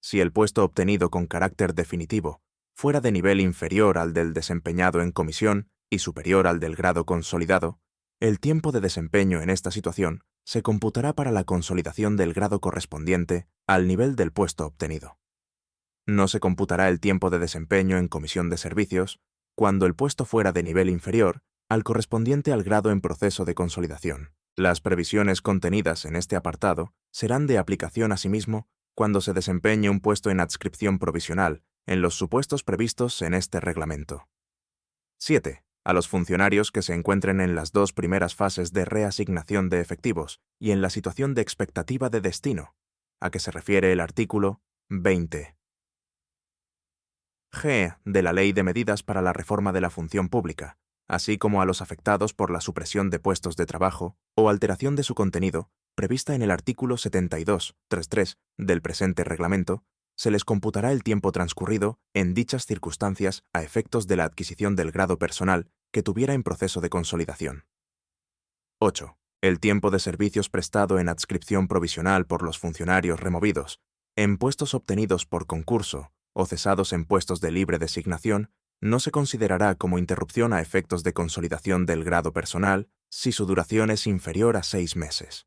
Si el puesto obtenido con carácter definitivo fuera de nivel inferior al del desempeñado en comisión y superior al del grado consolidado, el tiempo de desempeño en esta situación se computará para la consolidación del grado correspondiente al nivel del puesto obtenido. No se computará el tiempo de desempeño en comisión de servicios cuando el puesto fuera de nivel inferior al correspondiente al grado en proceso de consolidación. Las previsiones contenidas en este apartado serán de aplicación asimismo cuando se desempeñe un puesto en adscripción provisional en los supuestos previstos en este reglamento. 7. A los funcionarios que se encuentren en las 2 primeras fases de reasignación de efectivos y en la situación de expectativa de destino, a que se refiere el artículo 20. G. De la Ley de Medidas para la Reforma de la Función Pública, así como a los afectados por la supresión de puestos de trabajo o alteración de su contenido, prevista en el artículo 72.3.3 del presente reglamento, se les computará el tiempo transcurrido en dichas circunstancias a efectos de la adquisición del grado personal que tuviera en proceso de consolidación. 8. El tiempo de servicios prestado en adscripción provisional por los funcionarios removidos, en puestos obtenidos por concurso o cesados en puestos de libre designación, no se considerará como interrupción a efectos de consolidación del grado personal si su duración es inferior a 6 meses.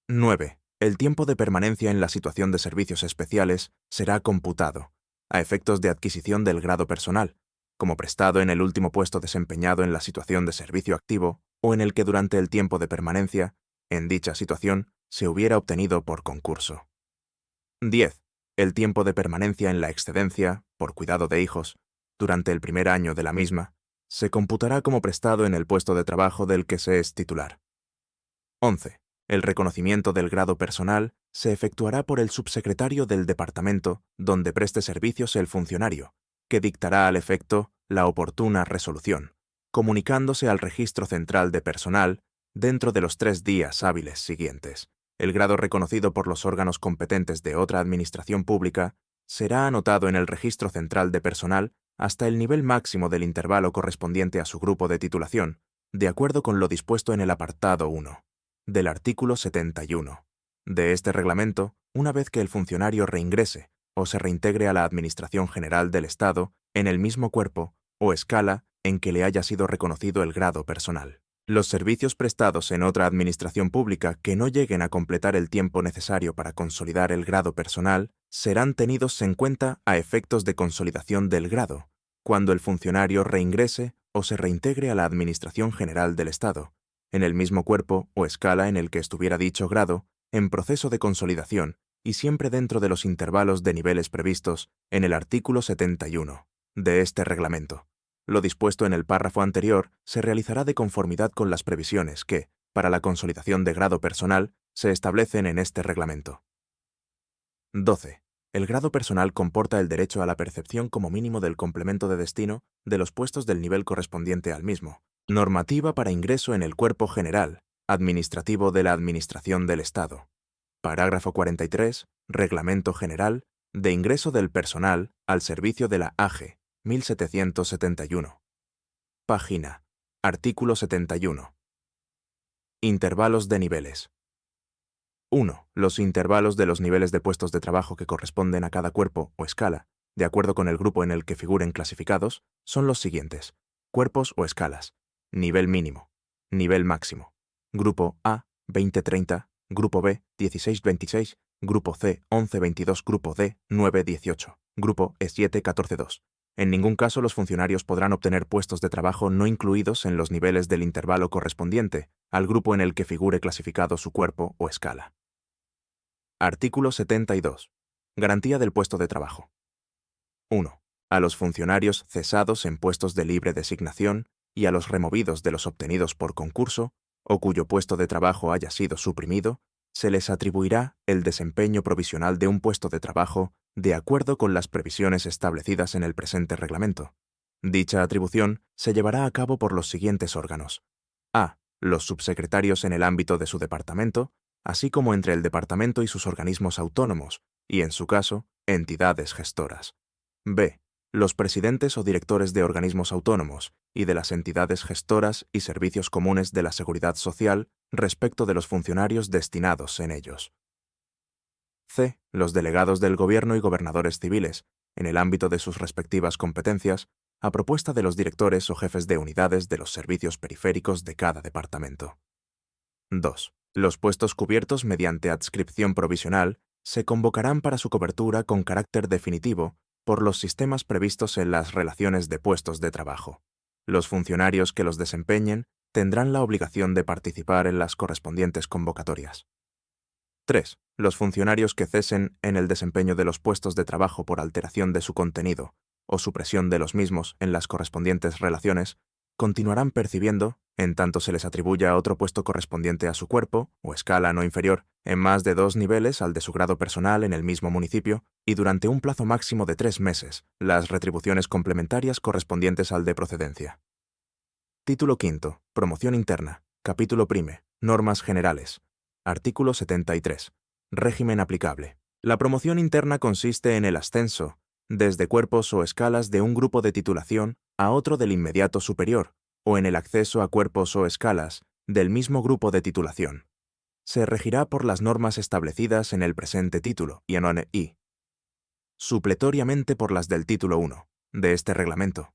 9. El tiempo de permanencia en la situación de servicios especiales será computado, a efectos de adquisición del grado personal, como prestado en el último puesto desempeñado en la situación de servicio activo o en el que durante el tiempo de permanencia, en dicha situación, se hubiera obtenido por concurso. 10. El tiempo de permanencia en la excedencia, por cuidado de hijos, durante el primer año de la misma, se computará como prestado en el puesto de trabajo del que se es titular. 11. El reconocimiento del grado personal se efectuará por el subsecretario del departamento donde preste servicios el funcionario, que dictará al efecto la oportuna resolución, comunicándose al Registro Central de Personal dentro de los 3 días hábiles siguientes. El grado reconocido por los órganos competentes de otra administración pública será anotado en el Registro Central de Personal hasta el nivel máximo del intervalo correspondiente a su grupo de titulación, de acuerdo con lo dispuesto en el apartado 1 del artículo 71 de este reglamento, una vez que el funcionario reingrese o se reintegre a la Administración General del Estado en el mismo cuerpo o escala en que le haya sido reconocido el grado personal. Los servicios prestados en otra administración pública que no lleguen a completar el tiempo necesario para consolidar el grado personal serán tenidos en cuenta a efectos de consolidación del grado, cuando el funcionario reingrese o se reintegre a la Administración General del Estado, en el mismo cuerpo o escala en el que estuviera dicho grado, en proceso de consolidación y siempre dentro de los intervalos de niveles previstos en el artículo 71 de este reglamento. Lo dispuesto en el párrafo anterior se realizará de conformidad con las previsiones que, para la consolidación de grado personal, se establecen en este reglamento. 12. El grado personal comporta el derecho a la percepción como mínimo del complemento de destino de los puestos del nivel correspondiente al mismo. Normativa para ingreso en el cuerpo general, administrativo de la Administración del Estado. Parágrafo 43. Reglamento General de ingreso del personal al servicio de la AGE, 1771. Página. Artículo 71. Intervalos de niveles. 1. Los intervalos de los niveles de puestos de trabajo que corresponden a cada cuerpo o escala, de acuerdo con el grupo en el que figuren clasificados, son los siguientes: cuerpos o escalas. Nivel mínimo. Nivel máximo. Grupo A, 20-30. Grupo B, 16-26. Grupo C, 11-22. Grupo D, 9-18. Grupo E, 7-14-2. En ningún caso los funcionarios podrán obtener puestos de trabajo no incluidos en los niveles del intervalo correspondiente al grupo en el que figure clasificado su cuerpo o escala. Artículo 72. Garantía del puesto de trabajo. 1. A los funcionarios cesados en puestos de libre designación y a los removidos de los obtenidos por concurso o cuyo puesto de trabajo haya sido suprimido, se les atribuirá el desempeño provisional de un puesto de trabajo de acuerdo con las previsiones establecidas en el presente reglamento. Dicha atribución se llevará a cabo por los siguientes órganos: a. Los subsecretarios en el ámbito de su departamento, así como entre el departamento y sus organismos autónomos, y en su caso, entidades gestoras. b. Los presidentes o directores de organismos autónomos y de las entidades gestoras y servicios comunes de la Seguridad Social respecto de los funcionarios destinados en ellos. c. Los delegados del Gobierno y gobernadores civiles, en el ámbito de sus respectivas competencias, a propuesta de los directores o jefes de unidades de los servicios periféricos de cada departamento. 2. Los puestos cubiertos mediante adscripción provisional se convocarán para su cobertura con carácter definitivo por los sistemas previstos en las relaciones de puestos de trabajo. Los funcionarios que los desempeñen tendrán la obligación de participar en las correspondientes convocatorias. 3. Los funcionarios que cesen en el desempeño de los puestos de trabajo por alteración de su contenido o supresión de los mismos en las correspondientes relaciones, continuarán percibiendo, en tanto se les atribuya otro puesto correspondiente a su cuerpo o escala no inferior, en más de 2 niveles al de su grado personal en el mismo municipio, y durante un plazo máximo de 3 meses, las retribuciones complementarias correspondientes al de procedencia. Título V. Promoción interna. Capítulo I. Normas generales. Artículo 73. Régimen aplicable. La promoción interna consiste en el ascenso, desde cuerpos o escalas de un grupo de titulación a otro del inmediato superior, o en el acceso a cuerpos o escalas del mismo grupo de titulación. Se regirá por las normas establecidas en el presente título y supletoriamente por las del título I de este reglamento.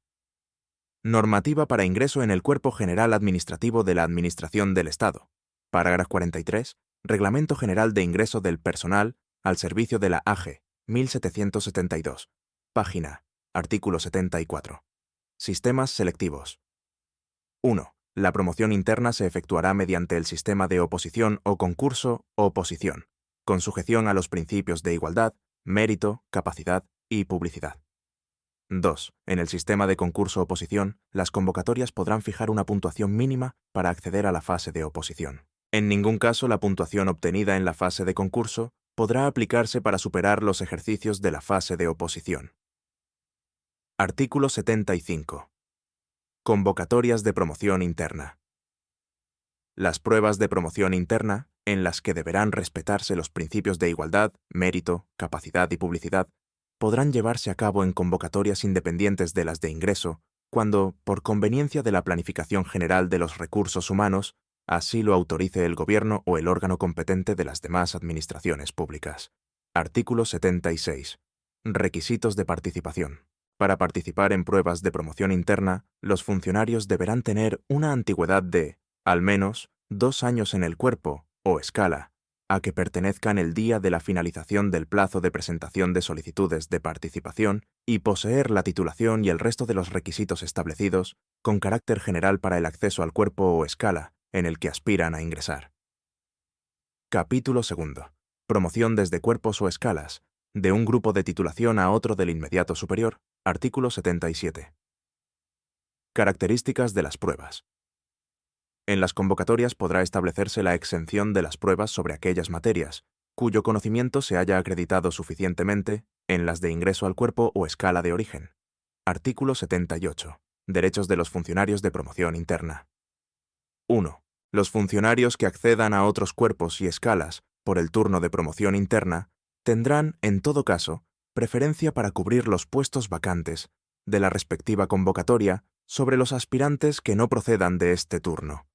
Normativa para ingreso en el Cuerpo General Administrativo de la Administración del Estado. Parágrafo 43. Reglamento General de Ingreso del Personal al servicio de la AGE, 1772. Página. Artículo 74. Sistemas selectivos. 1. La promoción interna se efectuará mediante el sistema de oposición o concurso o oposición, con sujeción a los principios de igualdad, mérito, capacidad y publicidad. 2. En el sistema de concurso-oposición, las convocatorias podrán fijar una puntuación mínima para acceder a la fase de oposición. En ningún caso la puntuación obtenida en la fase de concurso podrá aplicarse para superar los ejercicios de la fase de oposición. Artículo 75. Convocatorias de promoción interna. Las pruebas de promoción interna, en las que deberán respetarse los principios de igualdad, mérito, capacidad y publicidad, podrán llevarse a cabo en convocatorias independientes de las de ingreso, cuando, por conveniencia de la planificación general de los recursos humanos, así lo autorice el Gobierno o el órgano competente de las demás administraciones públicas. Artículo 76. Requisitos de participación. Para participar en pruebas de promoción interna, los funcionarios deberán tener una antigüedad de, al menos, 2 años en el cuerpo, o escala, a que pertenezcan el día de la finalización del plazo de presentación de solicitudes de participación y poseer la titulación y el resto de los requisitos establecidos con carácter general para el acceso al cuerpo o escala en el que aspiran a ingresar. Capítulo 2. Promoción desde cuerpos o escalas, de un grupo de titulación a otro del inmediato superior. Artículo 77. Características de las pruebas. En las convocatorias podrá establecerse la exención de las pruebas sobre aquellas materias, cuyo conocimiento se haya acreditado suficientemente en las de ingreso al cuerpo o escala de origen. Artículo 78. Derechos de los funcionarios de promoción interna. 1. Los funcionarios que accedan a otros cuerpos y escalas por el turno de promoción interna tendrán, en todo caso, preferencia para cubrir los puestos vacantes de la respectiva convocatoria sobre los aspirantes que no procedan de este turno.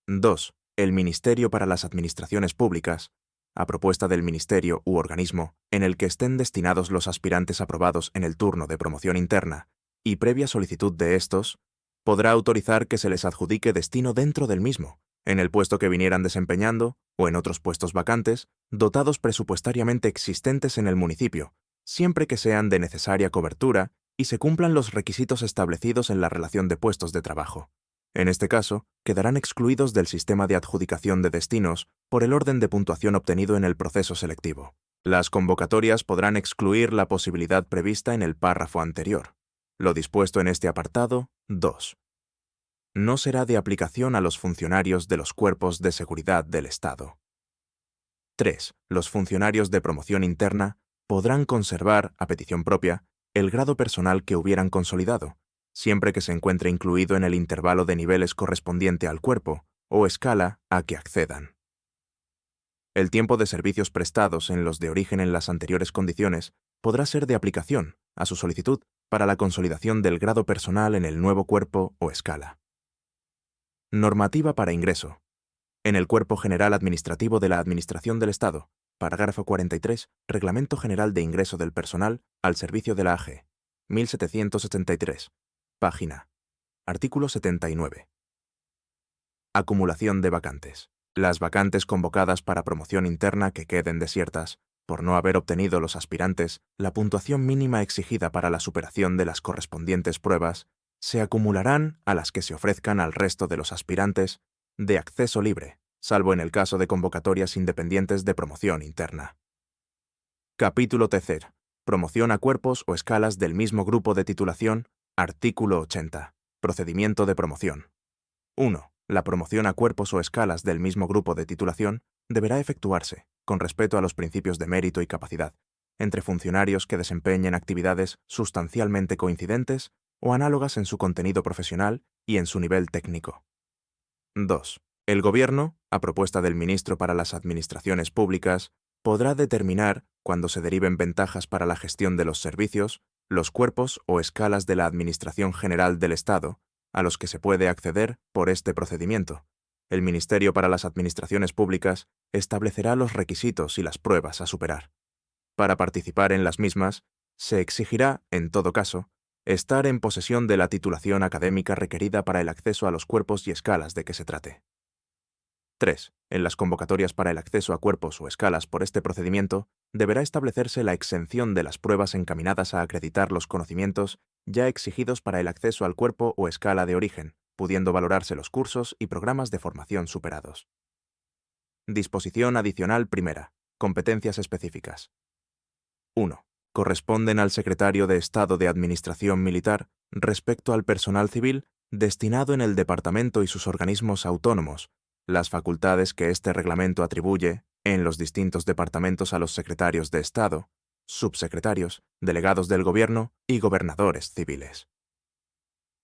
2. El Ministerio para las Administraciones Públicas, a propuesta del Ministerio u organismo en el que estén destinados los aspirantes aprobados en el turno de promoción interna, y previa solicitud de estos, podrá autorizar que se les adjudique destino dentro del mismo, en el puesto que vinieran desempeñando o en otros puestos vacantes, dotados presupuestariamente existentes en el municipio, siempre que sean de necesaria cobertura y se cumplan los requisitos establecidos en la relación de puestos de trabajo. En este caso, quedarán excluidos del sistema de adjudicación de destinos por el orden de puntuación obtenido en el proceso selectivo. Las convocatorias podrán excluir la posibilidad prevista en el párrafo anterior. Lo dispuesto en este apartado, 2. No será de aplicación a los funcionarios de los cuerpos de seguridad del Estado. 3. Los funcionarios de promoción interna podrán conservar, a petición propia, el grado personal que hubieran consolidado, siempre que se encuentre incluido en el intervalo de niveles correspondiente al cuerpo o escala a que accedan. El tiempo de servicios prestados en los de origen en las anteriores condiciones podrá ser de aplicación, a su solicitud, para la consolidación del grado personal en el nuevo cuerpo o escala. Normativa para ingreso. En el Cuerpo General Administrativo de la Administración del Estado, parágrafo 43, Reglamento General de Ingreso del Personal al Servicio de la AG, 1773. Página. Artículo 79. Acumulación de vacantes. Las vacantes convocadas para promoción interna que queden desiertas, por no haber obtenido los aspirantes la puntuación mínima exigida para la superación de las correspondientes pruebas, se acumularán a las que se ofrezcan al resto de los aspirantes de acceso libre, salvo en el caso de convocatorias independientes de promoción interna. Capítulo 3. Promoción a cuerpos o escalas del mismo grupo de titulación. Artículo 80. Procedimiento de promoción. 1. La promoción a cuerpos o escalas del mismo grupo de titulación deberá efectuarse, con respeto a los principios de mérito y capacidad, entre funcionarios que desempeñen actividades sustancialmente coincidentes o análogas en su contenido profesional y en su nivel técnico. 2. El Gobierno, a propuesta del Ministro para las Administraciones Públicas, podrá determinar, cuando se deriven ventajas para la gestión de los servicios, los cuerpos o escalas de la Administración General del Estado, a los que se puede acceder por este procedimiento. El Ministerio para las Administraciones Públicas establecerá los requisitos y las pruebas a superar. Para participar en las mismas, se exigirá, en todo caso, estar en posesión de la titulación académica requerida para el acceso a los cuerpos y escalas de que se trate. 3. En las convocatorias para el acceso a cuerpos o escalas por este procedimiento, deberá establecerse la exención de las pruebas encaminadas a acreditar los conocimientos ya exigidos para el acceso al cuerpo o escala de origen, pudiendo valorarse los cursos y programas de formación superados. Disposición adicional primera. Competencias específicas. 1. Corresponden al Secretario de Estado de Administración Militar respecto al personal civil destinado en el Departamento y sus organismos autónomos, las facultades que este reglamento atribuye en los distintos departamentos a los secretarios de Estado, subsecretarios, delegados del Gobierno y gobernadores civiles.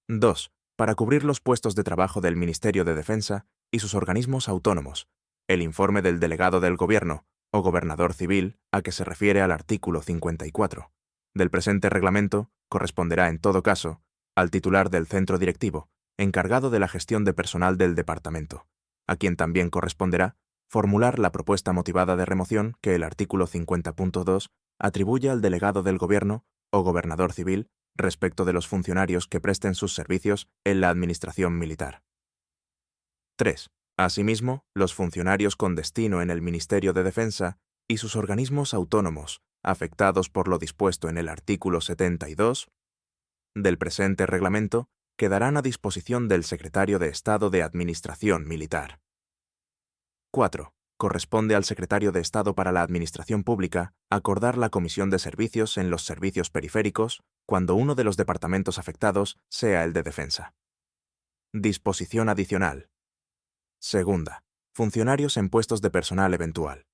2. Para cubrir los puestos de trabajo del Ministerio de Defensa y sus organismos autónomos, el informe del delegado del Gobierno o gobernador civil a que se refiere al artículo 54. del presente reglamento corresponderá, en todo caso, al titular del centro directivo, encargado de la gestión de personal del departamento, a quien también corresponderá formular la propuesta motivada de remoción que el artículo 50.2 atribuye al delegado del Gobierno o gobernador civil respecto de los funcionarios que presten sus servicios en la administración militar. 3. Asimismo, los funcionarios con destino en el Ministerio de Defensa y sus organismos autónomos, afectados por lo dispuesto en el artículo 72 del presente reglamento, quedarán a disposición del Secretario de Estado de Administración Militar. 4. Corresponde al Secretario de Estado para la Administración Pública acordar la comisión de servicios en los servicios periféricos cuando uno de los departamentos afectados sea el de Defensa. Disposición adicional. Segunda. Funcionarios en puestos de personal eventual.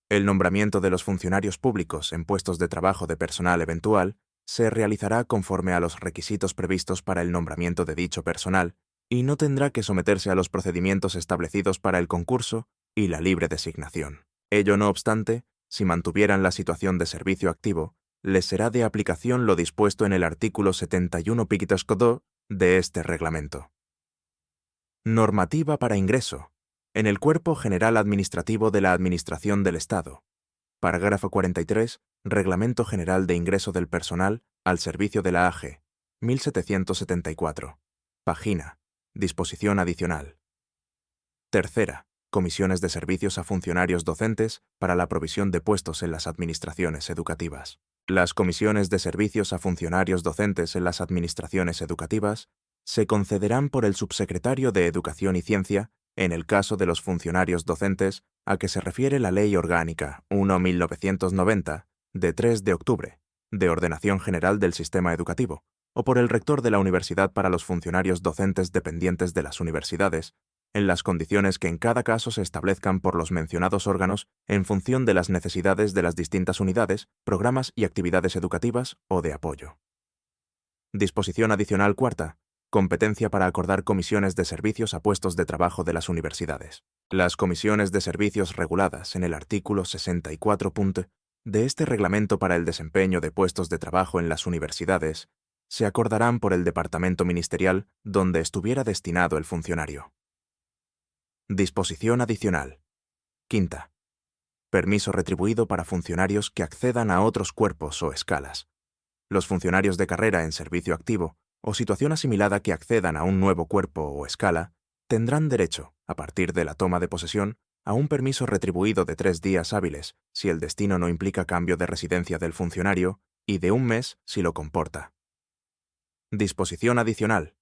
El nombramiento de los funcionarios públicos en puestos de trabajo de personal eventual se realizará conforme a los requisitos previstos para el nombramiento de dicho personal y no tendrá que someterse a los procedimientos establecidos para el concurso y la libre designación. Ello no obstante, si mantuvieran la situación de servicio activo, les será de aplicación lo dispuesto en el artículo 71 Piquitoscodó de este reglamento. Normativa para ingreso. En el Cuerpo General Administrativo de la Administración del Estado. Parágrafo 43. Reglamento General de Ingreso del Personal al servicio de la AG. 1774. Página. Disposición adicional. Tercera. Comisiones de servicios a funcionarios docentes para la provisión de puestos en las administraciones educativas. Las comisiones de servicios a funcionarios docentes en las administraciones educativas se concederán por el Subsecretario de Educación y Ciencia en el caso de los funcionarios docentes a que se refiere la Ley Orgánica 1/1990 de 3 de octubre, de Ordenación General del Sistema Educativo, o por el rector de la universidad para los funcionarios docentes dependientes de las universidades, en las condiciones que en cada caso se establezcan por los mencionados órganos en función de las necesidades de las distintas unidades, programas y actividades educativas o de apoyo. Disposición adicional cuarta. Competencia para acordar comisiones de servicios a puestos de trabajo de las universidades. Las comisiones de servicios reguladas en el artículo 64. De este reglamento para el desempeño de puestos de trabajo en las universidades se acordarán por el departamento ministerial donde estuviera destinado el funcionario. Disposición adicional. Quinta. Permiso retribuido para funcionarios que accedan a otros cuerpos o escalas. Los funcionarios de carrera en servicio activo o situación asimilada que accedan a un nuevo cuerpo o escala, tendrán derecho, a partir de la toma de posesión, a un permiso retribuido de 3 días hábiles si el destino no implica cambio de residencia del funcionario y de 1 mes si lo comporta. Disposición adicional.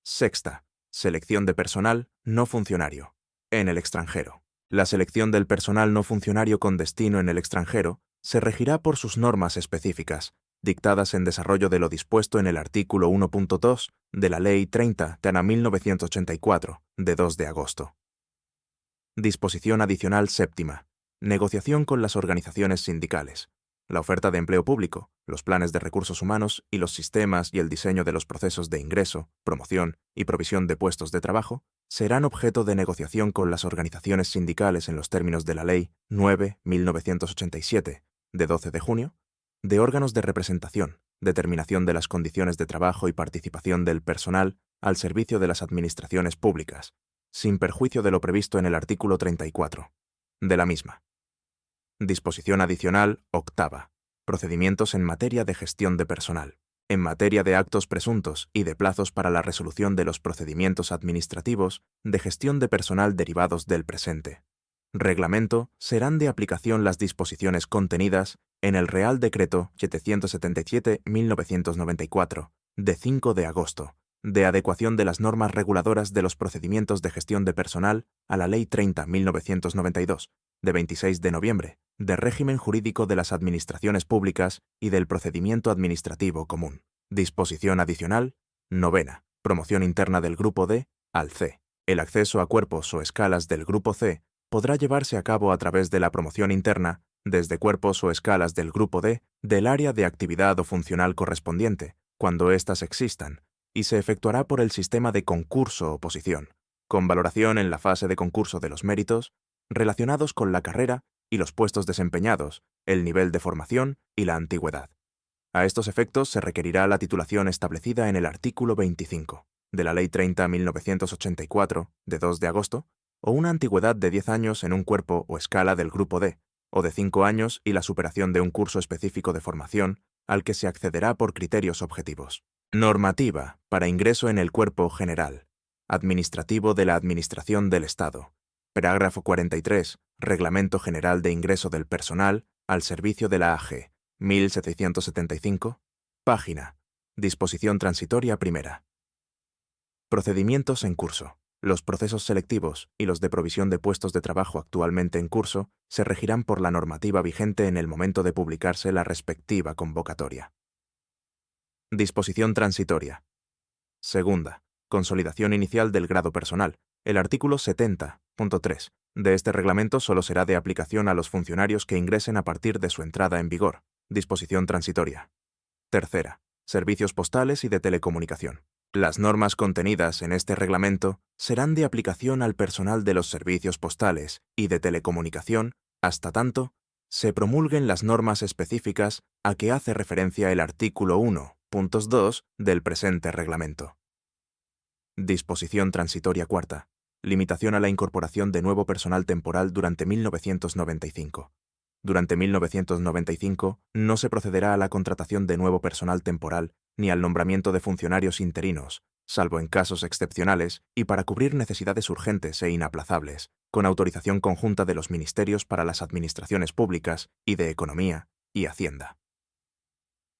Sexta. Selección de personal no funcionario. En el extranjero. La selección del personal no funcionario con destino en el extranjero se regirá por sus normas específicas, dictadas en desarrollo de lo dispuesto en el artículo 1.2 de la Ley 30/1984, de 2 de agosto. Disposición adicional séptima. Negociación con las organizaciones sindicales. La oferta de empleo público, los planes de recursos humanos y los sistemas y el diseño de los procesos de ingreso, promoción y provisión de puestos de trabajo serán objeto de negociación con las organizaciones sindicales en los términos de la Ley 9/1987, de 12 de junio, de órganos de representación, determinación de las condiciones de trabajo y participación del personal al servicio de las administraciones públicas, sin perjuicio de lo previsto en el artículo 34 de la misma. Disposición adicional octava. Procedimientos en materia de gestión de personal. En materia de actos presuntos y de plazos para la resolución de los procedimientos administrativos de gestión de personal derivados del presente reglamento serán de aplicación las disposiciones contenidas en el Real Decreto 777/1994, de 5 de agosto, de adecuación de las normas reguladoras de los procedimientos de gestión de personal a la Ley 30/1992, de 26 de noviembre, de régimen jurídico de las administraciones públicas y del procedimiento administrativo común. Disposición adicional, novena, promoción interna del Grupo D al C. El acceso a cuerpos o escalas del Grupo C podrá llevarse a cabo a través de la promoción interna, desde cuerpos o escalas del Grupo D, del área de actividad o funcional correspondiente, cuando éstas existan, y se efectuará por el sistema de concurso-oposición, con valoración en la fase de concurso de los méritos relacionados con la carrera y los puestos desempeñados, el nivel de formación y la antigüedad. A estos efectos se requerirá la titulación establecida en el artículo 25 de la Ley 30.1984, de 2 de agosto, o una antigüedad de 10 años en un cuerpo o escala del Grupo D, o de 5 años y la superación de un curso específico de formación al que se accederá por criterios objetivos. Normativa para ingreso en el cuerpo general, administrativo de la Administración del Estado. Parágrafo 43. Reglamento General de Ingreso del Personal al servicio de la AG. 1775. Página. Disposición transitoria primera. Procedimientos en curso. Los procesos selectivos y los de provisión de puestos de trabajo actualmente en curso se regirán por la normativa vigente en el momento de publicarse la respectiva convocatoria. Disposición transitoria. Segunda. Consolidación inicial del grado personal. El artículo 70.3 de este reglamento solo será de aplicación a los funcionarios que ingresen a partir de su entrada en vigor. Disposición transitoria. Tercera. Servicios postales y de telecomunicación. Las normas contenidas en este reglamento serán de aplicación al personal de los servicios postales y de telecomunicación hasta tanto se promulguen las normas específicas a que hace referencia el artículo 1.2 del presente reglamento. Disposición transitoria cuarta. Limitación a la incorporación de nuevo personal temporal durante 1995. Durante 1995 no se procederá a la contratación de nuevo personal temporal ni al nombramiento de funcionarios interinos, salvo en casos excepcionales y para cubrir necesidades urgentes e inaplazables, con autorización conjunta de los ministerios para las administraciones públicas y de Economía y Hacienda.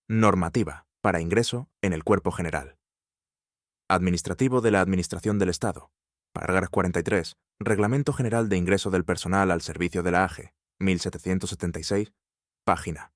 Normativa para ingreso en el cuerpo general. Administrativo de la Administración del Estado. Parágrafo 43. Reglamento General de Ingreso del Personal al servicio de la AG. 1776. Página.